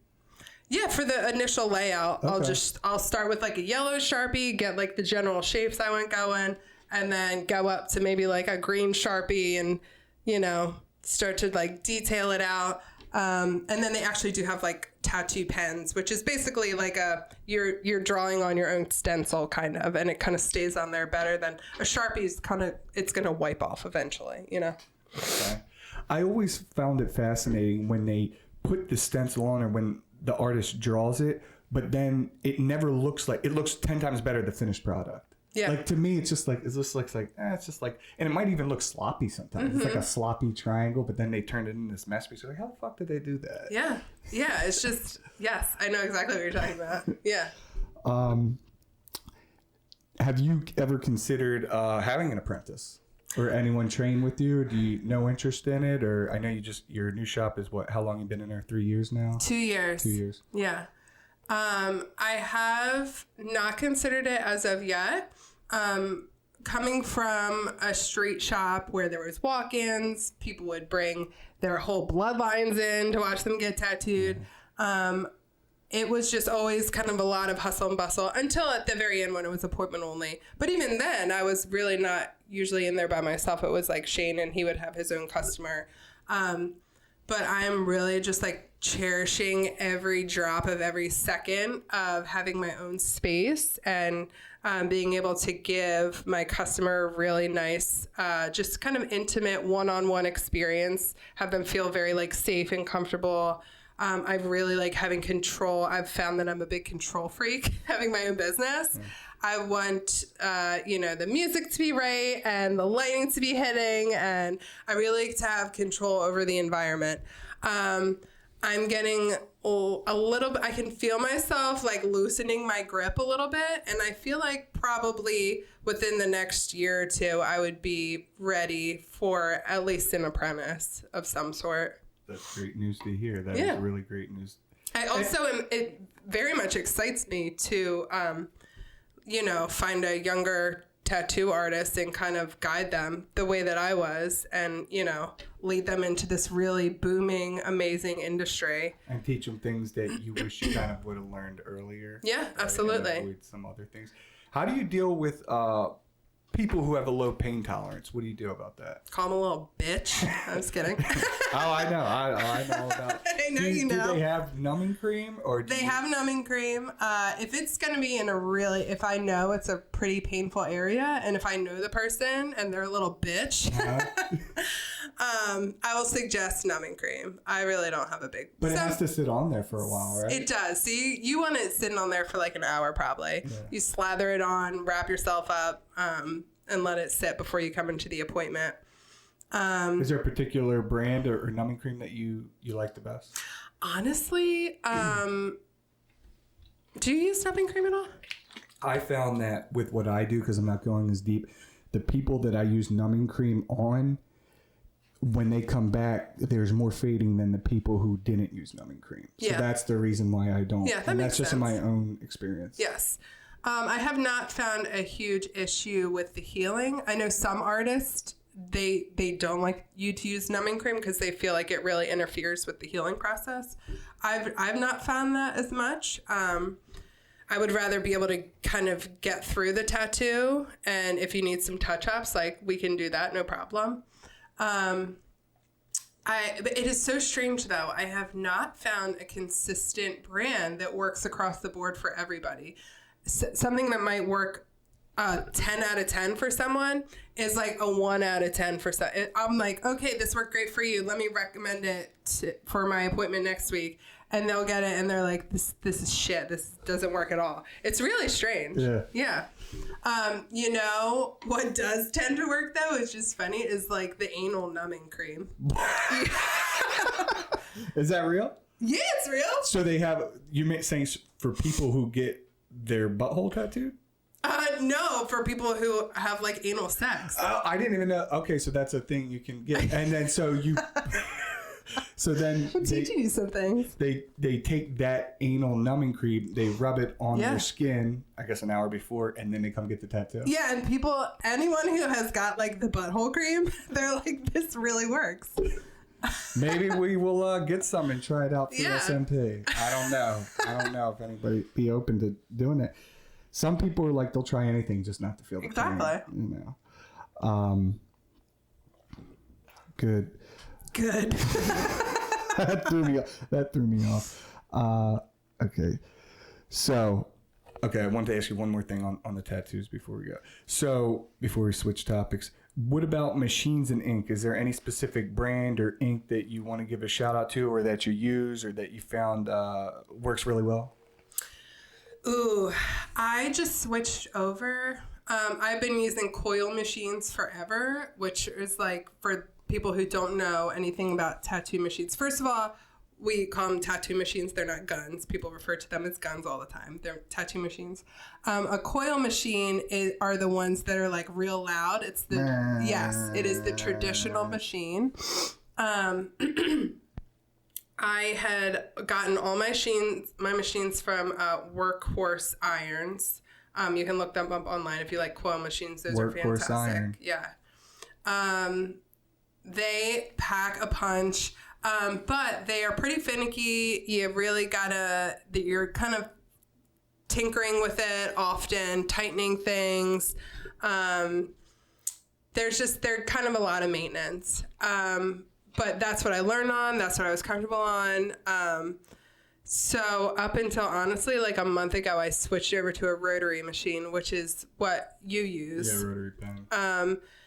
Yeah, for the initial layout. Okay. I'll start with like a yellow Sharpie, get like the general shapes I want going, and then go up to maybe like a green Sharpie and, start to like detail it out. And then they actually do have like tattoo pens, which is basically like you're drawing on your own stencil kind of, and it kind of stays on there better than a Sharpie's it's going to wipe off eventually, Okay. I always found it fascinating when they put the stencil on or when the artist draws it, but then it never looks like, it looks 10 times better the finished product. Yeah. Like to me, it's just like, it's just like it's just like, and it might even look sloppy sometimes. Mm-hmm. It's like a sloppy triangle, but then they turned it into this masterpiece. You're like, how the fuck did they do that? Yeah. Yeah. It's just, yes, I know exactly what you're talking about. Yeah. Have you ever considered having an apprentice? Or anyone train with you? Or do you no interest in it? Or I know your new shop is what? How long you been in there? 3 years now? 2 years. 2 years. Yeah. I have not considered it as of yet. Coming from a street shop where there was walk-ins, people would bring their whole bloodlines in to watch them get tattooed. It was just always kind of a lot of hustle and bustle until at the very end when it was appointment only. But even then, I was really not usually in there by myself. It was like Shane, and he would have his own customer. But I'm really just like cherishing every drop of every second of having my own space and being able to give my customer a really nice, just kind of intimate one-on-one experience, have them feel very like safe and comfortable. I really like having control. I've found that I'm a big control freak having my own business. I want, the music to be right and the lighting to be hitting. And I really like to have control over the environment. I'm getting a little bit, I can feel myself like loosening my grip a little bit. And I feel like probably within the next year or two, I would be ready for at least an apprentice of some sort. That's great news to hear. That is really great news. I also it very much excites me to, find a younger tattoo artist and kind of guide them the way that I was and, lead them into this really booming, amazing industry. And teach them things that you wish you kind of would have learned earlier. Yeah, absolutely. And avoid some other things. How do you deal with people who have a low pain tolerance? What do you do about that? Call them a little bitch. I'm just kidding. I know. I know about. I know Do they have numbing cream or? They have numbing cream. If it's gonna be in if I know it's a pretty painful area, and if I know the person and they're a little bitch, I will suggest numbing cream. I really don't have a big. But it has to sit on there for a while, right? It does. See, you want it sitting on there for like an hour probably. Yeah. You slather it on, wrap yourself up, and let it sit before you come into the appointment. Is there a particular brand or numbing cream that you like the best? Honestly, do you use numbing cream at all? I found that with what I do, because I'm not going as deep, the people that I use numbing cream on, when they come back, there's more fading than the people who didn't use numbing cream. So that's the reason why I don't. Yeah, and that's just in my own experience. Yes. I have not found a huge issue with the healing. I know some artists, they don't like you to use numbing cream because they feel like it really interferes with the healing process. I've not found that as much. I would rather be able to kind of get through the tattoo, and if you need some touch-ups, like we can do that, no problem. It is so strange though. I have not found a consistent brand that works across the board for everybody. Something that might work 10 out of 10 for someone is like a 1 out of 10 for some. I'm like, okay, this worked great for you. Let me recommend it for my appointment next week. And they'll get it and they're like, this is shit. This doesn't work at all. It's really strange. Yeah. What does tend to work though, it's just funny, is like the anal numbing cream. Is that real? Yeah, it's real. So they have, saying for people who get their butthole tattooed? No, for people who have like anal sex. I didn't even know. Okay, so that's a thing you can get. And then so you... So then I'm teaching you some things. They take that anal numbing cream, they rub it on their skin, I guess an hour before, and then they come get the tattoo. Yeah, and anyone who has got like the butthole cream, they're like, this really works. Maybe we will get some and try it out for SMP. I don't know if anybody be open to doing it. Some people are like, they'll try anything just not to feel the pain. Good. That threw me off. Okay. So, I wanted to ask you one more thing on the tattoos before we go. So, before we switch topics, what about machines and ink? Is there any specific brand or ink that you want to give a shout out to, or that you use, or that you found works really well? Ooh, I just switched over. I've been using coil machines forever, which is like, for people who don't know anything about tattoo machines. First of all, we call them tattoo machines. They're not guns. People refer to them as guns all the time. They're tattoo machines. A coil machine are the ones that are like real loud. It's the yes, it is the traditional machine. I had gotten all my machines from Workhorse Irons. You can look them up online if you like coil machines. Those are fantastic. Iron. Yeah. They pack a punch. But they are pretty finicky. You really you're kind of tinkering with it often, tightening things. They're kind of a lot of maintenance. But that's what I learned on. That's what I was comfortable on. So up until honestly, like a month ago, I switched over to a rotary machine, which is what you use. Yeah, rotary pen.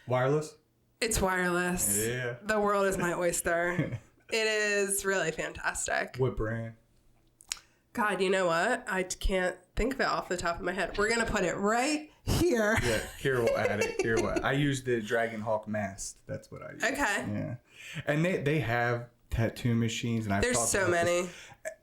Wireless? It's wireless. Yeah. The world is my oyster. It is really fantastic. What brand? God, you know what? I can't think of it off the top of my head. We're going to put it right here. Yeah, here we'll add it. I use the Dragon Hawk Mast. That's what I use. Okay. Yeah. And they have tattoo machines. And There's so many.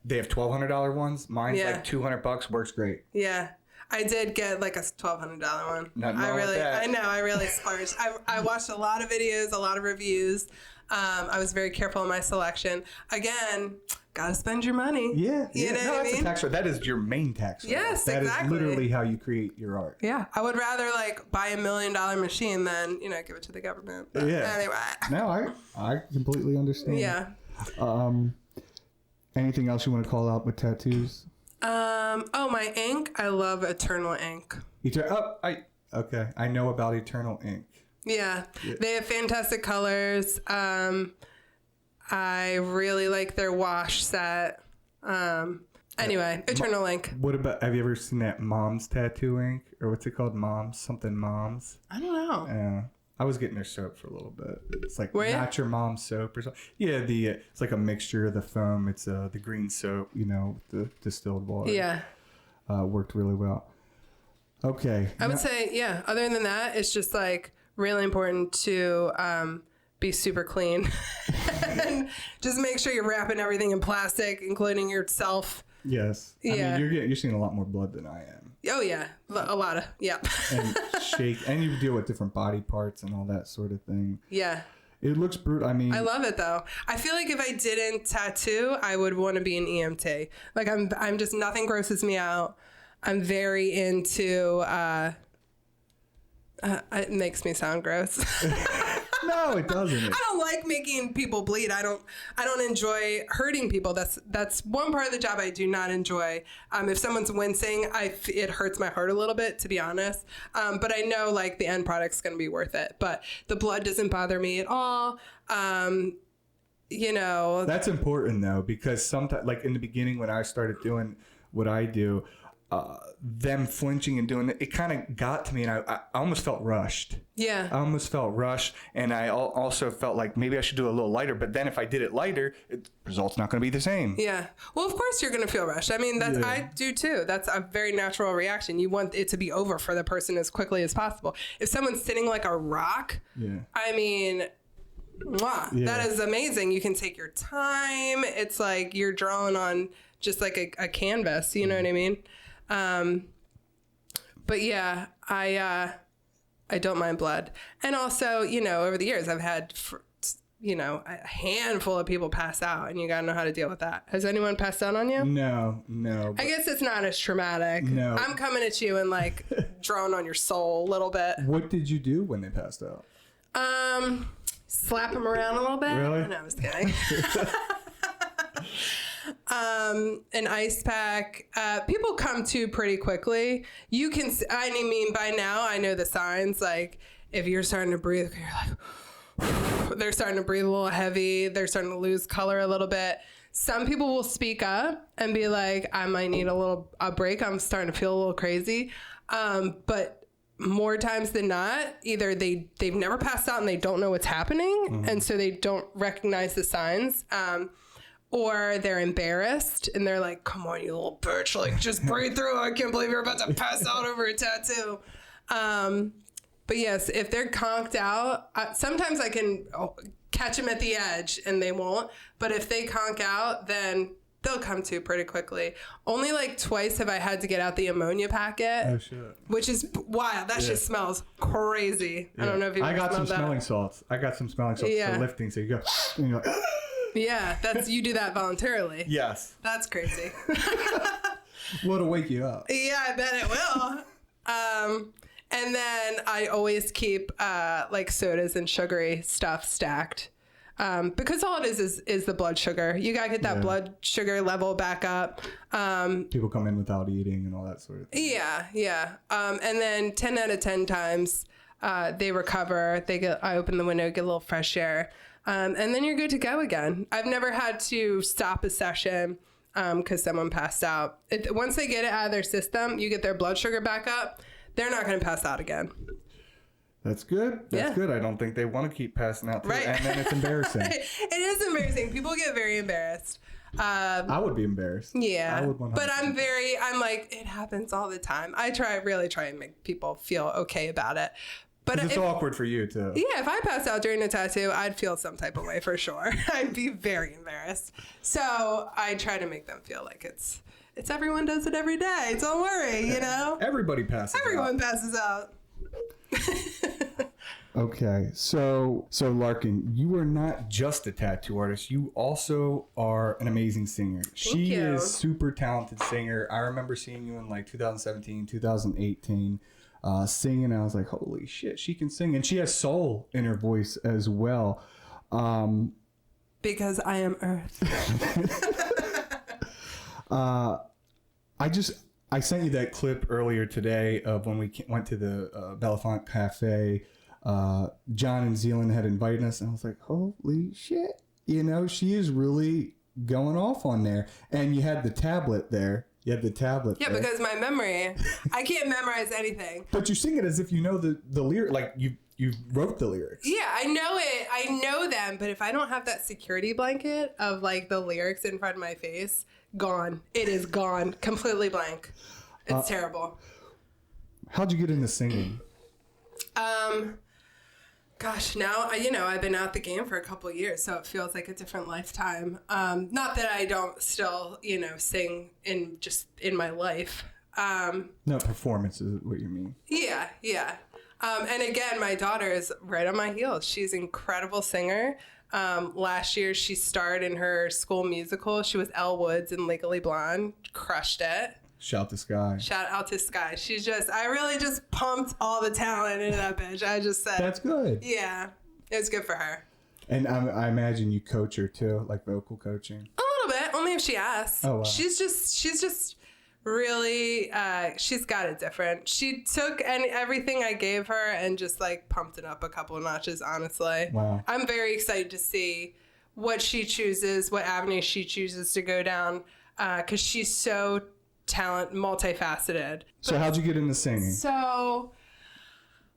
They have $1,200 ones. Mine's like $200. Works great. Yeah. I did get like a $1,200 one. Nothing wrong with that. I know. I really splurged. I watched a lot of videos, a lot of reviews. I was very careful in my selection. Again, gotta spend your money. Yeah. You know what I mean? A tax. That is your main tax. Yes, that exactly. That is literally how you create your art. Yeah. I would rather like buy $1 million machine than, give it to the government. But anyway. No, I completely understand. Yeah. Anything else you want to call out with tattoos? My ink. I love Eternal ink. Okay. I know about Eternal ink. Yeah. They have fantastic colors. I really like their wash set. Anyway, Eternal ink. What about, have you ever seen that Mom's tattoo ink? Or what's it called? Something Moms? I don't know. Yeah. I was getting their soap for a little bit. It's like not your mom's soap or something. Yeah, it's like a mixture of the foam. It's the green soap, the distilled water. Yeah. Worked really well. Okay. I would say, yeah, other than that, it's just like really important to be super clean. And just make sure you're wrapping everything in plastic, including yourself. Yes. Yeah. I mean, you're seeing a lot more blood than I am. Oh, yeah. A lot of, yeah. And and you deal with different body parts and all that sort of thing. Yeah. It looks brutal. I mean, I love it though. I feel like if I didn't tattoo, I would want to be an EMT. Like I'm just, nothing grosses me out. I'm very into, it makes me sound gross. No, it doesn't. I don't like making people bleed. I don't enjoy hurting people. That's one part of the job I do not enjoy. If someone's wincing, it hurts my heart a little bit, to be honest. But I know like the end product's going to be worth it. But the blood doesn't bother me at all. That's important though, because sometimes, like in the beginning when I started doing what I do, them flinching and doing it kind of got to me, and I almost felt rushed. Yeah. I almost felt rushed, and I also felt like maybe I should do it a little lighter, but then if I did it lighter, the result's not going to be the same. Yeah. Well, of course you're going to feel rushed. I mean, I do too. That's a very natural reaction. You want it to be over for the person as quickly as possible. If someone's sitting like a rock, I mean, that is amazing. You can take your time. It's like you're drawing on just like a canvas, you know what I mean? But yeah, I don't mind blood. And also, over the years I've had, a handful of people pass out, and you gotta know how to deal with that. Has anyone passed out on you? No. I guess it's not as traumatic. No. I'm coming at you and like drawing on your soul a little bit. What did you do when they passed out? Slap them around a little bit. Really? No, I was kidding. An ice pack. People come to pretty quickly. You can, by now I know the signs. Like if you're starting to breathe, you're like, they're starting to breathe a little heavy. They're starting to lose color a little bit. Some people will speak up and be like, I might need a break. I'm starting to feel a little crazy. But more times than not, either they've never passed out and they don't know what's happening. And so they don't recognize the signs. Or they're embarrassed and they're like, come on, you little bitch, like just breathe through. I can't believe you're about to pass out over a tattoo. But yes, if they're conked out, sometimes I can catch them at the edge and they won't. But if they conk out, then they'll come to pretty quickly. Only like twice have I had to get out the ammonia packet. Oh, shit. Which is wild. That shit smells crazy. Yeah. I don't know if you've ever smelled that. I got some smelling salts for lifting. So you go, and you're like, yeah, you do that voluntarily. Yes. That's crazy. Well, to wake you up. Yeah, I bet it will. And then I always keep like sodas and sugary stuff stacked. Because all it is the blood sugar. You gotta get that blood sugar level back up. People come in without eating and all that sort of thing. Yeah. And then 10 out of 10 times they recover. I open the window, get a little fresh air, and then you're good to go again. I've never had to stop a session because someone passed out. Once they get it out of their system, you get their blood sugar back up. They're not going to pass out again. That's good. That's good. I don't think they want to keep passing out. Right. And then it's embarrassing. It is embarrassing. People get very embarrassed. I would be embarrassed. Yeah. I would 100%. But I'm like, it happens all the time. I really try and make people feel okay about it. But it's awkward for you too. Yeah. If I passed out during a tattoo, I'd feel some type of way for sure. I'd be very embarrassed. So I try to make them feel like it's everyone does it every day. Don't worry, you know? Everybody passes out. Everyone passes out. Okay, so Larkin, you are not just a tattoo artist. You also are an amazing singer. She is super talented singer. I remember seeing you in like 2017, 2018, singing. And I was like, holy shit, she can sing, and she has soul in her voice as well. Because I am Earth. I sent you that clip earlier today of when we went to the Belafonte Cafe. John and Zealand had invited us, and I was like, holy shit. You know, she is really going off on there. And you had the tablet there. Yeah, because my memory, I can't memorize anything. But you sing it as if you know the lyric, like you wrote the lyrics. Yeah, I know it. I know them. But if I don't have that security blanket of like the lyrics in front of my face, gone. It is gone. Completely blank. It's terrible. How'd you get into singing? Gosh, now, I've been out the game for a couple of years, so it feels like a different lifetime. Not that I don't still, sing in my life. No, performance is what you mean. Yeah. And again, my daughter is right on my heels. She's an incredible singer. Last year, she starred in her school musical. She was Elle Woods in Legally Blonde. Crushed it. Shout out to Sky. I really just pumped all the talent into that bitch. I just said. That's good. Yeah. It was good for her. And I imagine you coach her too, like vocal coaching. A little bit, only if she asks. Oh, wow. She's just really, she's got it different. She took everything I gave her and just like pumped it up a couple of notches, honestly. Wow. I'm very excited to see what she chooses, what avenue she chooses to go down, because she's so multifaceted. So how'd you get into singing? So,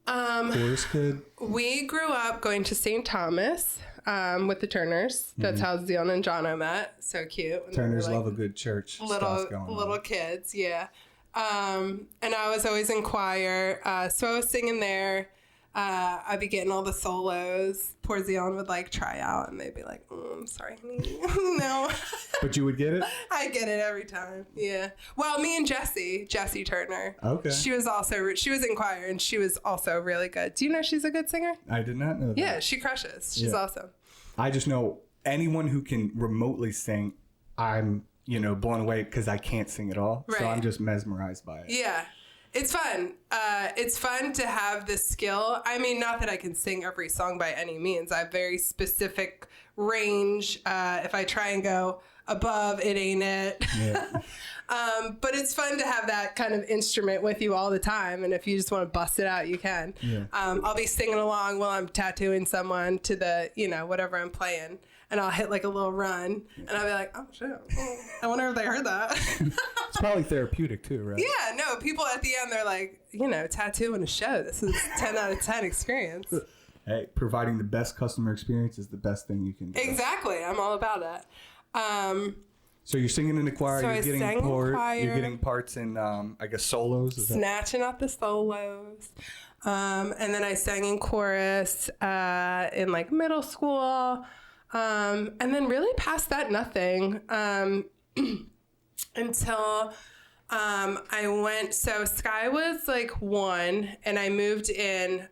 chorus kid? We grew up going to St. Thomas with the Turners. That's how Zealand and Jono met. So cute. Turners love a good church. Little kids, yeah. And I was always in choir. So I was singing there. I'd be getting all the solos. Poor Zealand would like try out, and they'd be like, I'm sorry, honey. No. But you would get it? I get it every time. Yeah. Well, me and Jessie Turner. Okay. She was in choir, and she was also really good. Do you know she's a good singer? I did not know that. Yeah, she crushes. She's awesome. I just know anyone who can remotely sing, I'm, blown away because I can't sing at all. Right. So I'm just mesmerized by it. Yeah. It's fun. It's fun to have this skill. I mean, not that I can sing every song by any means. I have very specific range. If I try and go above, it ain't it. Yeah. But it's fun to have that kind of instrument with you all the time. And if you just want to bust it out, you can. Yeah. I'll be singing along while I'm tattooing someone to the, whatever I'm playing. And I'll hit like a little run, and I'll be like, oh, shit. I wonder if they heard that. It's probably therapeutic too, right? Yeah, no, people at the end, they're like, tattooing a show. This is 10 out of 10 experience. Hey, providing the best customer experience is the best thing you can do. Exactly. I'm all about it. So you're singing in the choir, you're getting parts in, I guess, solos? Snatching up the solos. And then I sang in chorus in like middle school. And then really past that, nothing. Until I went, so Sky was like 1, and I moved in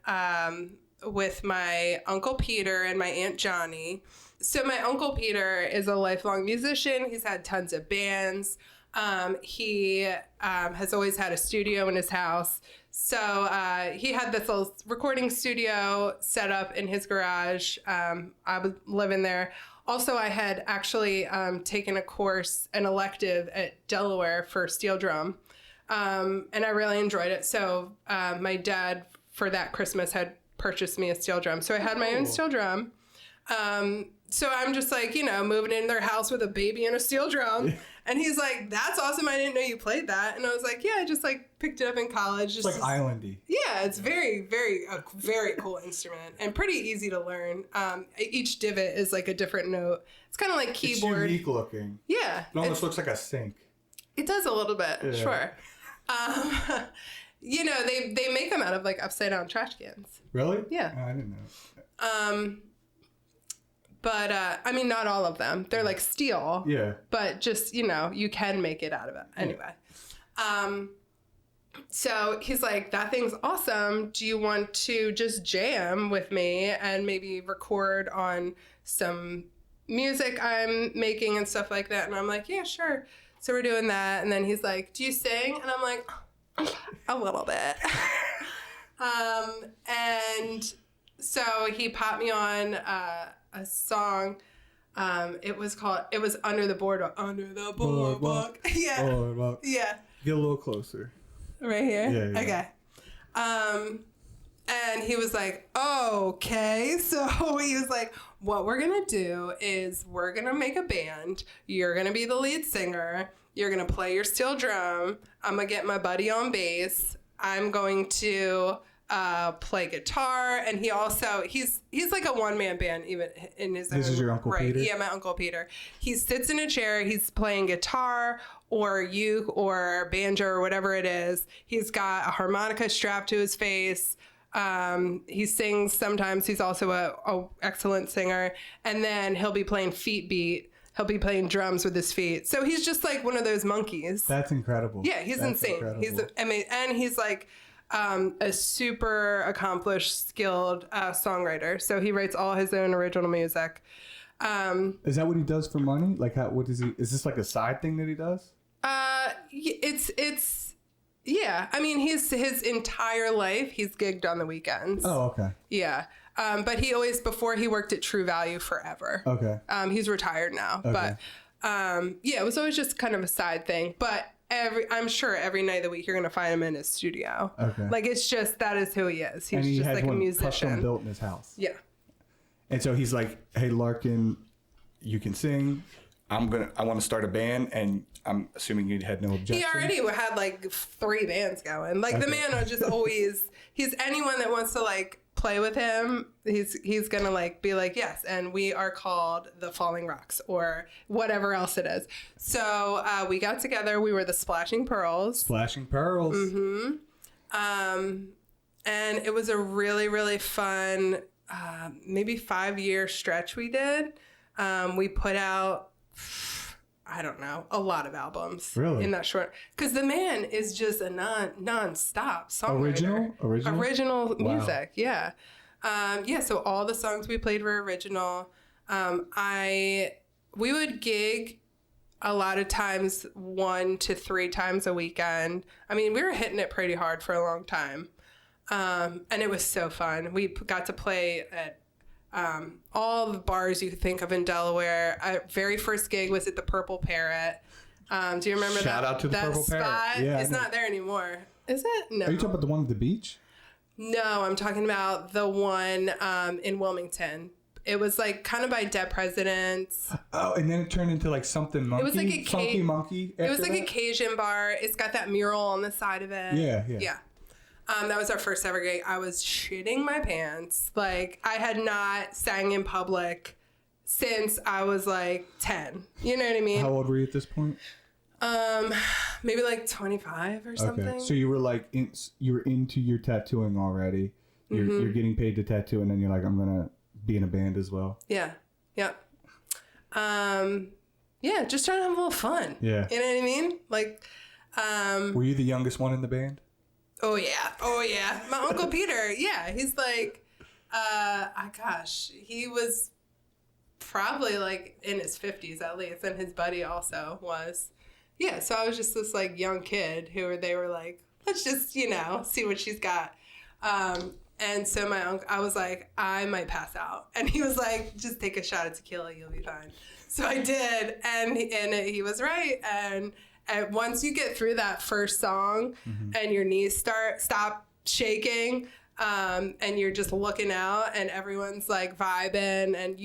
with my Uncle Peter and my Aunt Johnny. So my Uncle Peter is a lifelong musician. He's had tons of bands. He has always had a studio in his house. So he had this little recording studio set up in his garage. I was living there. Also, I had actually taken a course, an elective at Delaware for steel drum, and I really enjoyed it. So my dad, for that Christmas, had purchased me a steel drum. So I had my own steel drum. So I'm just like, moving in their house with a baby and a steel drum. And he's like, that's awesome. I didn't know you played that. And I was like, yeah, I just like picked it up in college. It's like islandy. Yeah, it's very, very, a very cool instrument and pretty easy to learn. Each divot is like a different note. It's kind of like keyboard. It's unique looking. Yeah. It almost looks like a sync. It does a little bit, yeah. Sure. They make them out of like upside down trash cans. Really? Yeah. Oh, I didn't know. But, I mean, not all of them. They're like steel. Yeah. But just, you can make it out of it. Anyway. Yeah. So he's like, that thing's awesome. Do you want to just jam with me and maybe record on some music I'm making and stuff like that? And I'm like, yeah, sure. So we're doing that. And then he's like, do you sing? And I'm like, a little bit. And so he popped me on, a song. It was Under the Boardwalk. Under the Boardwalk. Yeah. Boardwalk. Yeah. Get a little closer. Right here? Yeah. Okay. And he was like, okay. So he was like, what we're going to do is we're going to make a band. You're going to be the lead singer. You're going to play your steel drum. I'm going to get my buddy on bass. I'm going to play guitar, and he also he's like a one-man band even in his This own is your Uncle right. Peter? Yeah, my Uncle Peter. He sits in a chair, he's playing guitar or uke or banjo or whatever it is. He's got a harmonica strapped to his face. He sings sometimes. He's also a excellent singer, and then he'll be playing feet beat. He'll be playing drums with his feet. So he's just like one of those monkeys. That's incredible. Yeah, he's insane. Incredible. He's amazing, and he's like a super accomplished, skilled songwriter. So he writes all his own original music. Is that what he does for money? Like, what is he? Is this like a side thing that he does? It's yeah. I mean, his entire life he's gigged on the weekends. Oh, okay. Yeah. But he always, before he worked at True Value forever. Okay. He's retired now, okay. But yeah, it was always just kind of a side thing. But I'm sure every night of the week you're gonna find him in his studio. Okay. Like it's just that is who he is. He's and he just has like one a musician. custom built in his house. Yeah. And so he's like, "Hey, Larkin, you can sing. I want to start a band," and I'm assuming you had no objection. He already had like 3 bands going. Like the man was just always. He's anyone that wants to like play with him, he's gonna like be like, yes, and we are called the Falling Rocks or whatever else it is. So we got together. We were the Splashing Pearls. Splashing Pearls. Mm-hmm. And it was a really, really fun, maybe 5-year stretch we did. We put out, I don't know, a lot of albums. Really? In that short, because the man is just a non-stop songwriter. Original music. Yeah. Yeah. So all the songs we played were original. We would gig a lot of times 1 to 3 times a weekend. I mean, we were hitting it pretty hard for a long time. And it was so fun. We got to play at all the bars you could think of in Delaware. Our very first gig was at the Purple Parrot. Do you remember Shout out to the Purple spot? Parrot. Yeah, it's not there anymore. Is it? No. Are you talking about the one at the beach? No, I'm talking about the one in Wilmington. It was like kind of by Dead Presidents. Oh, and then it turned into like something monkey. It was like a funky monkey. It was like a Cajun bar. It's got that mural on the side of it. Yeah. That was our first ever gig. I was shitting my pants. Like, I had not sang in public since I was like 10. You know what I mean? How old were you at this point? maybe like 25 or something. Okay. So you were like, you were into your tattooing already. You're getting paid to tattoo, and then you're like, I'm going to be in a band as well. Yeah. Yep. Yeah, just trying to have a little fun. Yeah. You know what I mean? Like, were you the youngest one in the band? Oh yeah. My Uncle Peter, yeah, he's like, he was probably like in his 50s at least, and his buddy also was. Yeah, so I was just this like young kid they were like, let's just, see what she's got. And so my uncle, I was like, I might pass out. And he was like, just take a shot of tequila, you'll be fine. So I did, and he was right. And once you get through that first song and your knees stop shaking, and you're just looking out and everyone's like vibing and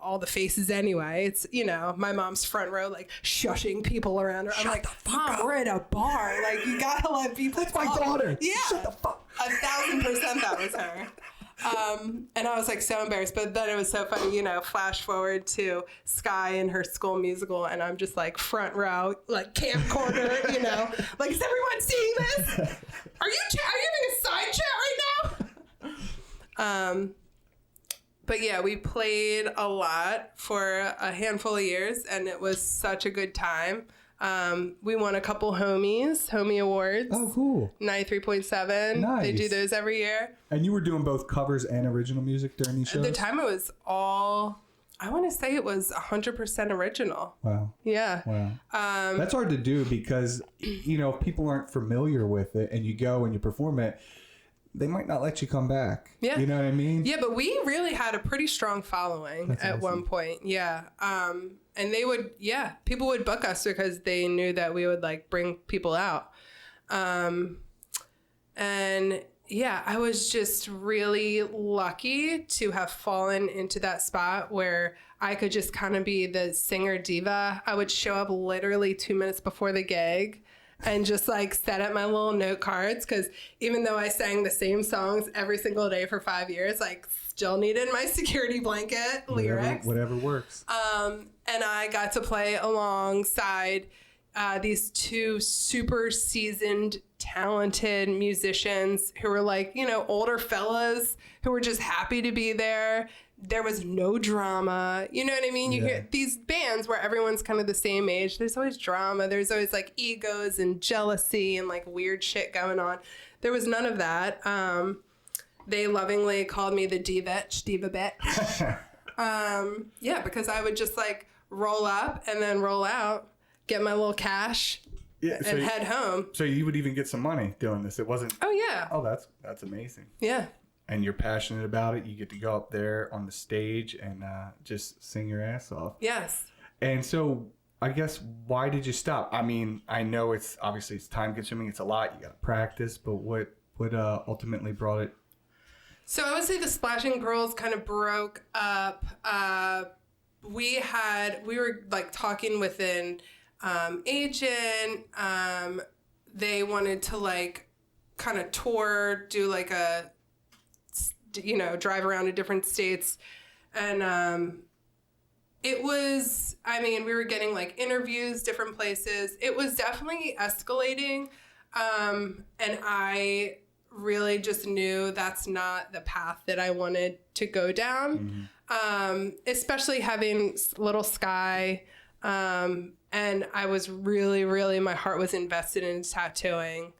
all the faces anyway. It's, my mom's front row, like shushing people around her. I'm like, Mom, we're at a bar. Like, you gotta let people talk. That's my daughter. Yeah. Shut the fuck. 1,000% that was her. And I was like so embarrassed, but then it was so funny, flash forward to Sky in her school musical, and I'm just like front row, like camcorder, like, is everyone seeing this? Are you having a side chat right now? But yeah, we played a lot for a handful of years, and it was such a good time. We won a couple Homie Awards. Oh, cool. 93.7. Nice. They do those every year. And you were doing both covers and original music during these shows? At the time, it was all, I want to say it was 100% original. Wow. Yeah. Wow. That's hard to do because, if people aren't familiar with it and you go and you perform it, they might not let you come back. Yeah. You know what I mean? Yeah, but we really had a pretty strong following at one point. Yeah. And people would book us because they knew that we would like bring people out. And yeah, I was just really lucky to have fallen into that spot where I could just kind of be the singer diva. I would show up literally 2 minutes before the gig and just like set up my little note cards, because even though I sang the same songs every single day for 5 years, like still needed my security blanket lyrics. Whatever works. And I got to play alongside these two super seasoned, talented musicians who were like, older fellas who were just happy to be there. There was no drama. You know what I mean? You hear these bands where everyone's kind of the same age. There's always drama. There's always like egos and jealousy and like weird shit going on. There was none of that. They lovingly called me the diva bitch. Yeah, because I would just like roll up and then roll out, get my little cash, and head home. So you would even get some money doing this. It wasn't. Oh yeah. Oh, that's amazing. Yeah. And you're passionate about it. You get to go up there on the stage and just sing your ass off. Yes. And so I guess, why did you stop? I mean, I know it's time consuming. It's a lot. You got to practice. But what ultimately brought it? So I would say the Splashing Pearls kind of broke up. We were like talking with an agent. They wanted to like kind of tour, do like a, drive around to different states. And it was, we were getting like interviews, different places. It was definitely escalating. And I really just knew that's not the path that I wanted to go down. Especially having little Sky. And I was really, really, my heart was invested in tattooing.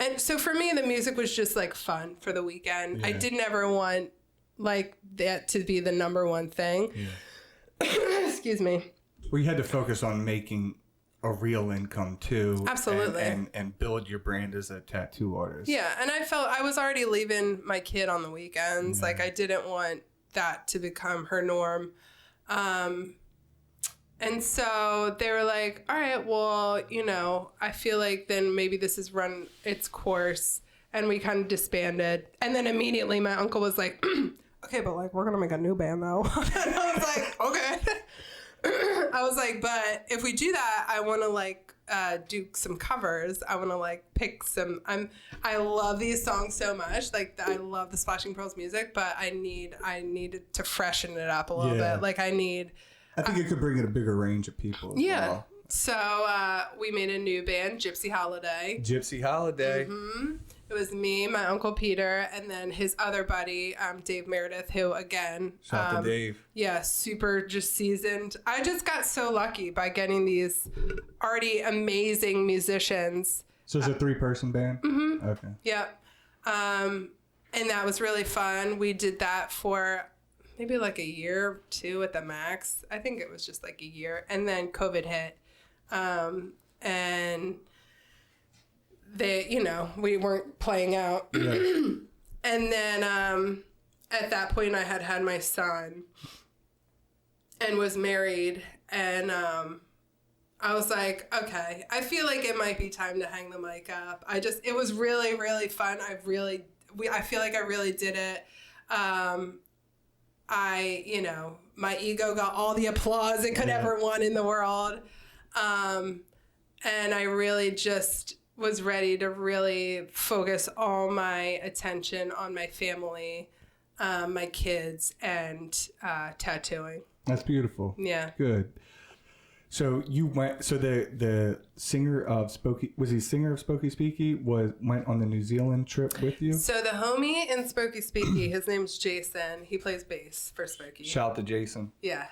And so for me, the music was just like fun for the weekend. Yeah. I didn't ever want like that to be the number one thing. Yeah. Excuse me. Well, you had to focus on making a real income too. Absolutely. And build your brand as a tattoo artist. Yeah. And I felt I was already leaving my kid on the weekends. Yeah. Like I didn't want that to become her norm. And so they were like, all right, well, I feel like then maybe this has run its course. And we kind of disbanded. And then immediately my uncle was like, okay, but like, we're going to make a new band though. And I was like, okay. I was like, but if we do that, I want to like do some covers. I want to like pick some, I love these songs so much. Like I love the Splashing Pearls music, but I needed to freshen it up a little bit. Like I think it could bring in a bigger range of people as well. So we made a new band, Gypsy Holiday. Gypsy Holiday. Mm-hmm. It was me, my Uncle Peter, and then his other buddy, Dave Meredith, who, again... Shout out to Dave. Yeah, super just seasoned. I just got so lucky by getting these already amazing musicians. So it's a 3-person band? Mm-hmm. Okay. Yep. And that was really fun. We did that for maybe like a year or 2 at the max. I think it was just like a year. And then COVID hit. And... we weren't playing out. Yeah. And then at that point I had my son and was married, and I was like, okay, I feel like it might be time to hang the mic up. It was really, really fun. I feel like I really did it. My ego got all the applause it could ever want in the world. And I really just was ready to really focus all my attention on my family, my kids, and tattooing. That's beautiful. Yeah. Good. So you went. So the singer of Spooky, was he singer of Spooky Speaky? Went on the New Zealand trip with you? So the homie in Spooky Speaky, his name's Jason. He plays bass for Spooky. Shout out to Jason. Yeah.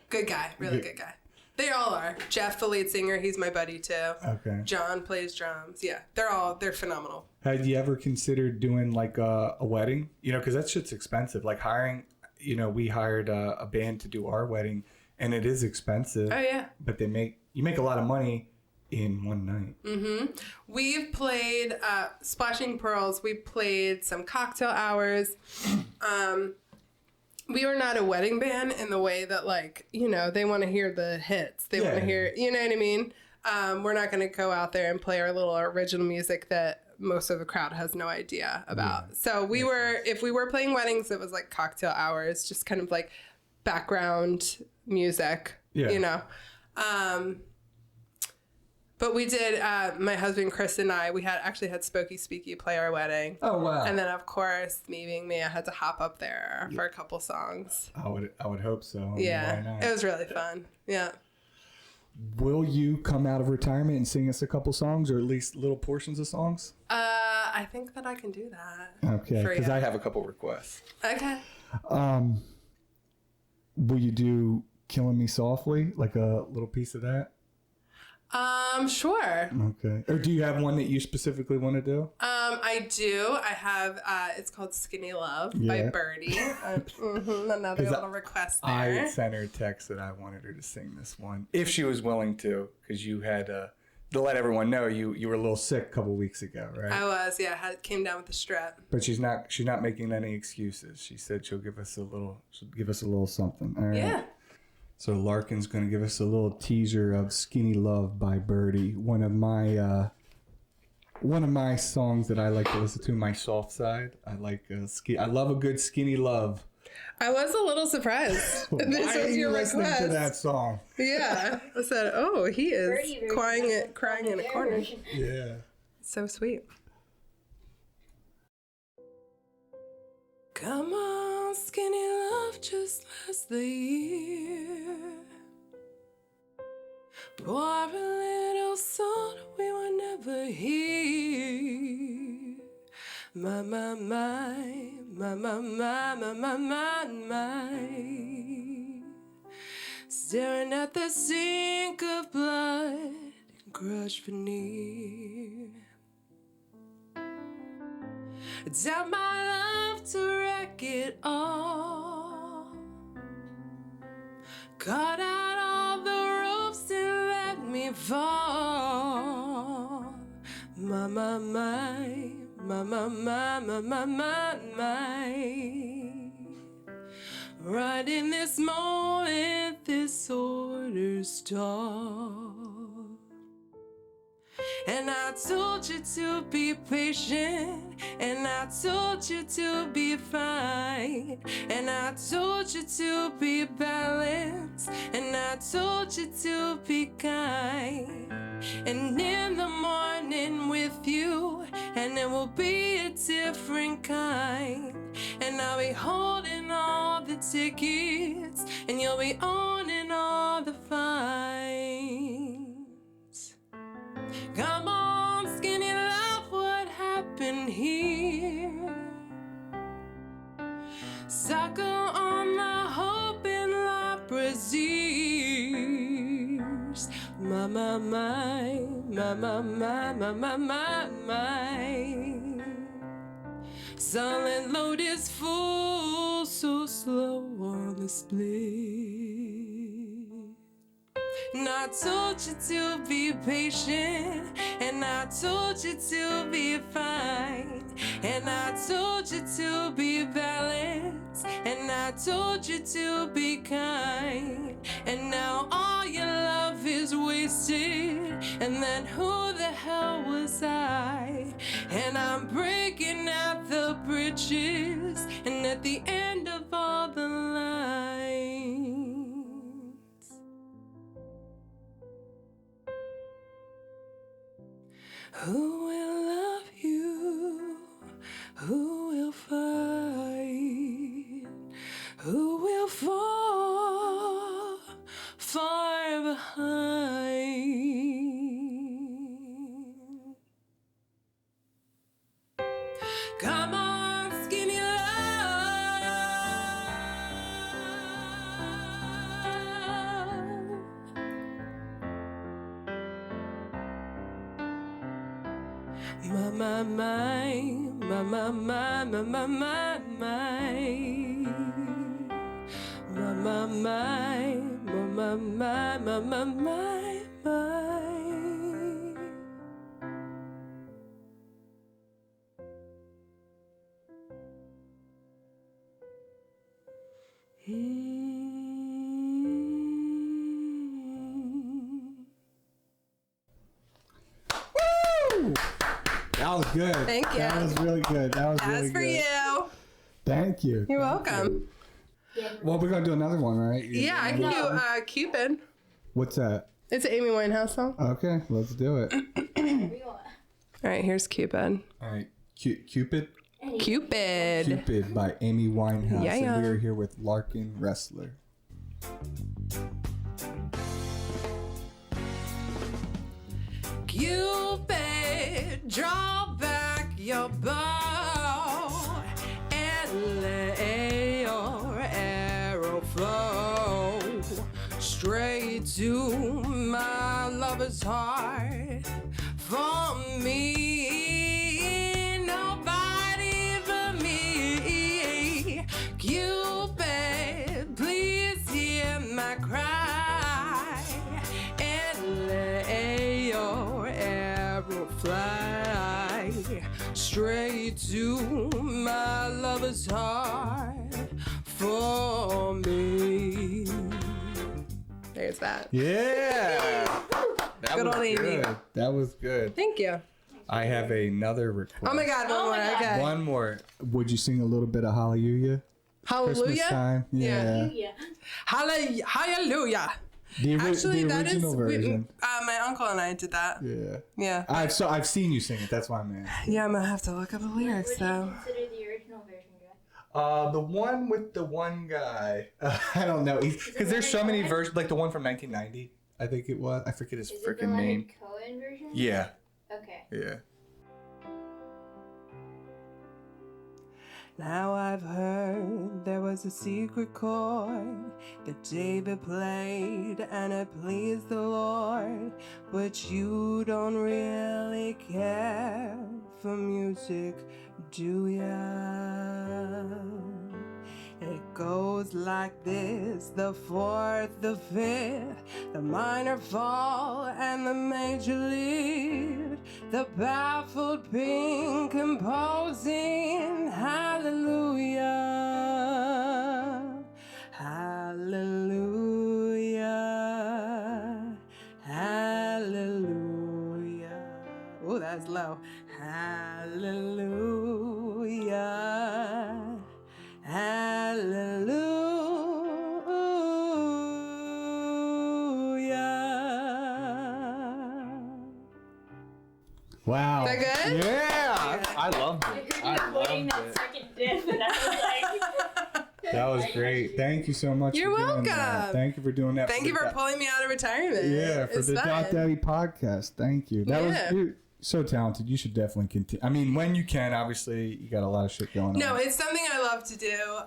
Good guy. Really good guy. They all are. Jeff, the lead singer, he's my buddy too. Okay. John plays drums. Yeah, they're phenomenal. Had you ever considered doing like a wedding? Because that shit's expensive. Like hiring, we hired a band to do our wedding, and it is expensive. Oh yeah. But you make a lot of money in one night. Mm-hmm. We've played Splashing Pearls. We played some cocktail hours. We are not a wedding band in the way that, they want to hear the hits. They want to hear, you know what I mean? We're not going to go out there and play our little original music that most of the crowd has no idea about. Yeah. So if we were playing weddings, it was like cocktail hours, just kind of like background music, But we did, my husband Chris and I, we had Spooky Speaky play our wedding. Oh, wow. And then, of course, me being me, I had to hop up there for a couple songs. I would hope so. Yeah. Why not? It was really fun. Yeah. Will you come out of retirement and sing us a couple songs, or at least little portions of songs? I think that I can do that. Okay. Because I have a couple requests. Okay. Will you do Killing Me Softly, like a little piece of that? Sure. Okay. Or do you have one that you specifically want to do? I do. I have, it's called Skinny Love by Birdie. Another little request there. I sent her a text that I wanted her to sing this one, if she was willing to, because you had, to let everyone know you were a little sick a couple weeks ago, right? I was, yeah. Came down with the strep. But she's not making any excuses. She said she'll give us a little something. All right. Yeah. So Larkin's going to give us a little teaser of Skinny Love by Birdie, one of my songs that I like to listen to, my soft side. I love a good Skinny Love. I was a little surprised. Why are you listening to that song? Yeah. I said, oh, he is crying in a corner. Yeah. So sweet. Come on, skinny love, just last the year. Pour a little salt we were never here. My, my, my, my, my, my, my, my, my, my. Staring at the sink of blood and crushed veneer. Down my love to wreck it all. Cut out all the ropes and let me fall. My, my, my, my, my, my, my, my, my, my. Right in this moment, this order stopped. And I told you to be patient, and I told you to be fine, and I told you to be balanced, and I told you to be kind. And in the morning with you, and it will be a different kind. And I'll be holding all the tickets, and you'll be owning all the fines. first. My. Silent load is full, so slow on the split. And I told you to be patient, and I told you to be fine, and I told you to be balanced, and I told you to be kind. And now all your love is wasted, and then who the hell was I? And I'm breaking out the bridges, and at the end of all the lines, who will love you? Who will fight? Who will fall far behind? Come on, skinny love. That was good. Thank you. That was really good. That was really good. That's for you. Thank you. You're welcome. Well, we're going to do another one, right? Yeah, I can do Cupid. What's that? It's an Amy Winehouse song. Okay, let's do it. All right, here's Cupid. All right. Cupid? Cupid. Cupid by Amy Winehouse. Yeah. And we are here with Larkin Resler. Cupid, draw back your bow and let your arrow flow straight to my lover's heart. For me, nobody but me. Cupid, please hear my cry and let your arrow fly straight to my lover's heart. For me. There's that. Yeah. That Good was old Amy. good. That was good. Thank you. I have another request. Oh my God, one more. Okay. One more. Would you sing a little bit of Hallelujah? Christmas Hallelujah. time. Yeah. Hallelujah. Actually, the original version. My uncle and I did that. Yeah. Yeah. I've seen you sing it. That's why I'm asking. Yeah, I'm gonna have to look up the lyrics though. What do you consider the original version, guy? The one with the one guy. I don't know. Because there's so many versions. Like the one from 1990, I think it was. I forget his freaking name. Is it the Leonard Cohen version? Yeah. Okay. Yeah. Now I've heard there was a secret chord that David played and it pleased the Lord, but you don't really care for music, do ya? It goes like this: the fourth, the fifth, the minor fall, and the major lead. The baffled pink composing hallelujah, hallelujah, hallelujah. Oh, that's low. Hallelujah. Hallelujah. Wow. Is that good? Yeah. I loved it. I loved Putting that it. second diff, and I was like, That was great. Thank you so much. You're for doing that. welcome. Thank you for doing that. Thank you for pulling me out of retirement. Yeah, for It's the fun. Dot Daddy podcast. Thank you. That Yeah. was so talented. You should definitely continue. I mean, when you can, obviously, you got a lot of shit going on. No, it's something I love to do.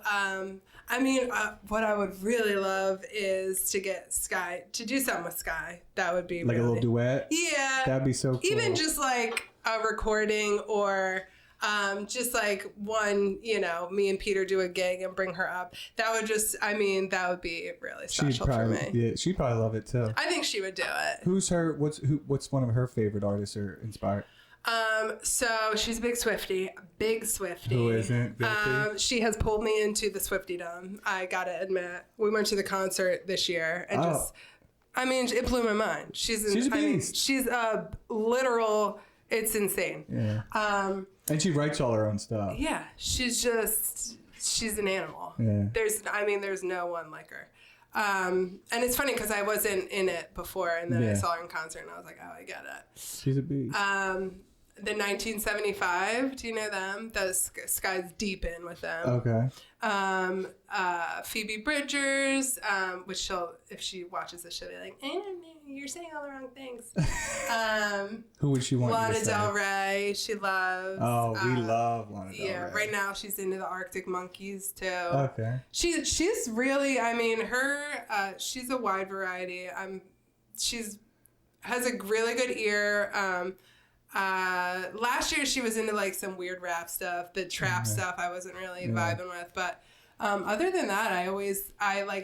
I mean, what I would really love is to get Sky to do something with Sky. That would be like really, a little duet. Yeah, that'd be so cool. Even just like a recording or just like one, you know, me and Peter do a gig and bring her up. That would just, I mean, that would be really special for me. Yeah, she'd probably love it too. I think she would do it. What's one of her favorite artists or inspired? So she's a big Swiftie. Who isn't? She has pulled me into the Swiftiedom. I gotta admit, we went to the concert this year and I mean, it blew my mind. She's a beast. I mean, she's a literal. It's insane. Yeah. And she writes all her own stuff. Yeah, she's an animal. Yeah. There's no one like her. And it's funny because I wasn't in it before, and then I saw her in concert, and I was like, oh, I get it. She's a beast. The 1975, do you know them? Sky's deep in with them. Okay. Phoebe Bridgers, which if she watches this, she'll be like, I don't know, you're saying all the wrong things. Who would she want? Lana Del Rey, she loves. Oh, we love Lana Del Rey. Yeah, right now she's into the Arctic Monkeys too. Okay. She's really, I mean, she's a wide variety. Has a really good ear. Last year she was into like some weird rap stuff, the trap stuff I wasn't really vibing with, but other than that,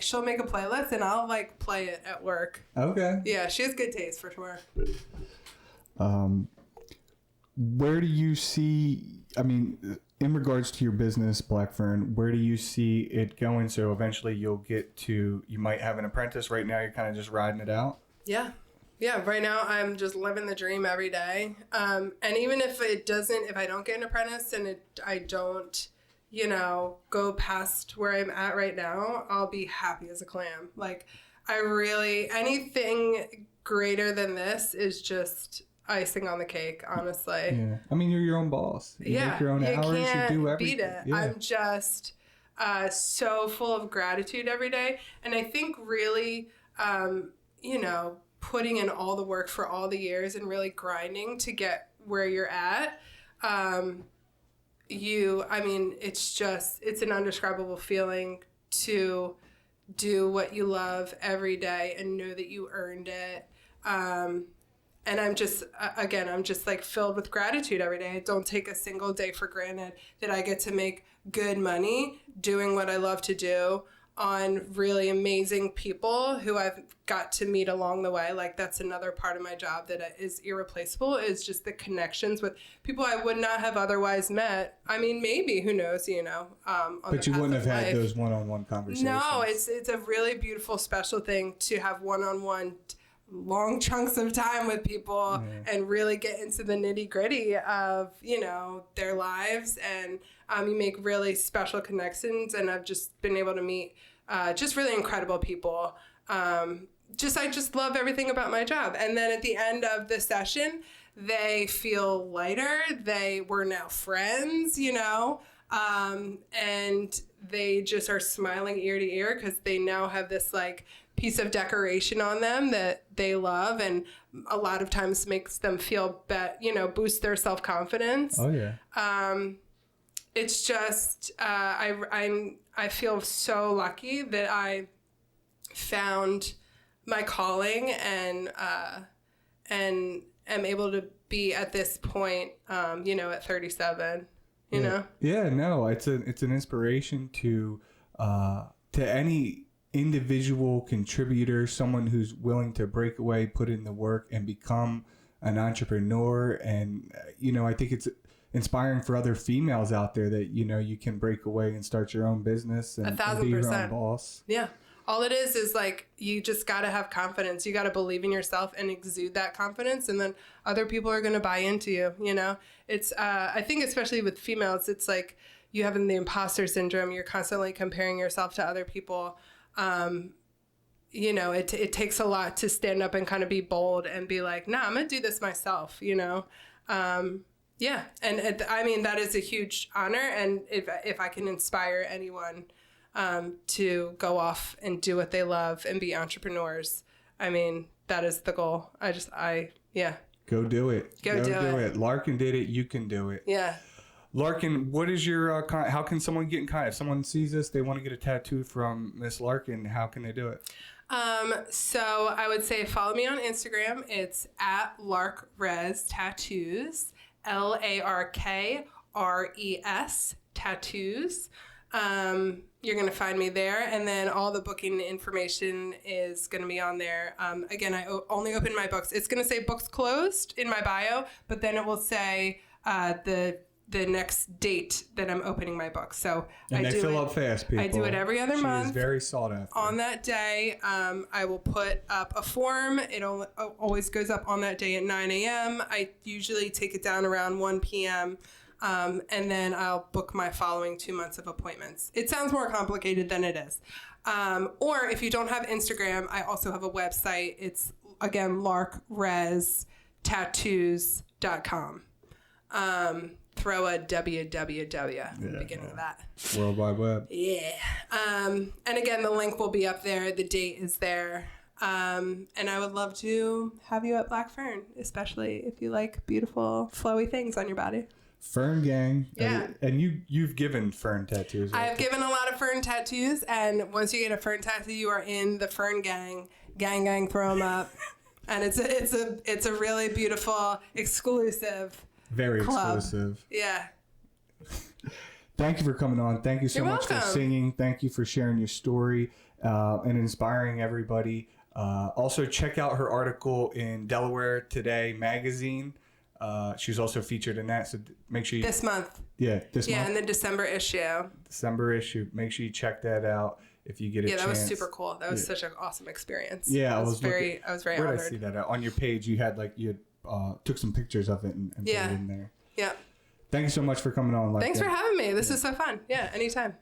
she'll make a playlist and I'll like play it at work. Okay. Yeah, she has good taste for sure. Where do you see, I mean, in regards to your business, Black Fern, where do you see it going? So eventually you might have an apprentice. Right now you're kind of just riding it out. Yeah. Yeah, right now I'm just living the dream every day. And even if I don't get an apprentice and I don't, go past where I'm at right now, I'll be happy as a clam. Like, anything greater than this is just icing on the cake, honestly. Yeah. I mean, you're your own boss. You make your own hours, you do everything. Beat it. Yeah. I'm just so full of gratitude every day. And I think really, putting in all the work for all the years and really grinding to get where you're at, it's an indescribable feeling to do what you love every day and know that you earned it. And I'm just like filled with gratitude every day. I don't take a single day for granted that I get to make good money doing what I love to do on really amazing people who I've got to meet along the way. Like, that's another part of my job that is irreplaceable, is just the connections with people I would not have otherwise met. I mean, maybe, who knows, but you wouldn't have had those one-on-one conversations. No, it's a really beautiful, special thing to have one-on-one long chunks of time with people and really get into the nitty-gritty of, their lives. And you make really special connections, and I've just been able to meet just really incredible people. I just love everything about my job. And then at the end of the session, they feel lighter. We're now friends, and they just are smiling ear to ear because they now have this like piece of decoration on them that they love, and a lot of times makes them feel boost their self-confidence. Oh yeah. It's just I feel so lucky that I found my calling and am able to be at this point, at 37. Yeah, no, it's an inspiration to any individual contributor, someone who's willing to break away, put in the work, and become an entrepreneur. And I think it's inspiring for other females out there that you can break away and start your own business and be your own boss. Yeah. All it is like you just got to have confidence. You got to believe in yourself and exude that confidence, and then other people are going to buy into you. It's I think especially with females, it's like you have the imposter syndrome. You're constantly comparing yourself to other people. It takes a lot to stand up and kind of be bold and be like, nah, I'm going to do this myself, Yeah. And that is a huge honor. And if I can inspire anyone to go off and do what they love and be entrepreneurs, that is the goal. Go do it. Go do it. Larkin did it. You can do it. Yeah. Larkin, what is your how can someone get in contact? If someone sees this, they want to get a tattoo from Miss Larkin, how can they do it? So I would say follow me on Instagram. It's at LarkRes Tattoos, LarkRes Tattoos. You're going to find me there, and then all the booking information is going to be on there. Again, I only open my books. It's going to say books closed in my bio, but then it will say the next date that I'm opening my book. So and they fill up fast, people. I do it every other month. She is very sought after. On that day, I will put up a form. It always goes up on that day at 9 a.m. I usually take it down around 1 p.m., and then I'll book my following 2 months of appointments. It sounds more complicated than it is. Or if you don't have Instagram, I also have a website. It's, again, larkrestattoos.com. Throw a www at the beginning of that. World Wide Web. Yeah. And again, the link will be up there. The date is there. And I would love to have you at Black Fern, especially if you like beautiful, flowy things on your body. Fern gang. Yeah. And you've given fern tattoos. Right? I've given a lot of fern tattoos, and once you get a fern tattoo, you are in the fern gang. Gang, throw them up. And it's a really beautiful, exclusive Very club. exclusive. Yeah. Thank you for coming on. Thank you so You're much welcome. for singing. Thank you for sharing your story and inspiring everybody. Also, check out her article in Delaware Today magazine. She's also featured in that, so make sure you... This month. Yeah, this month. Yeah, in the December issue. Make sure you check that out if you get a chance. Yeah, that was super cool. That was such an awesome experience. Yeah, I was very Where honored. did I see that? On your page, you had took some pictures of it and put it in there. Yeah. Thank you so much for coming on. Thanks for having me. This is so fun. Yeah, anytime.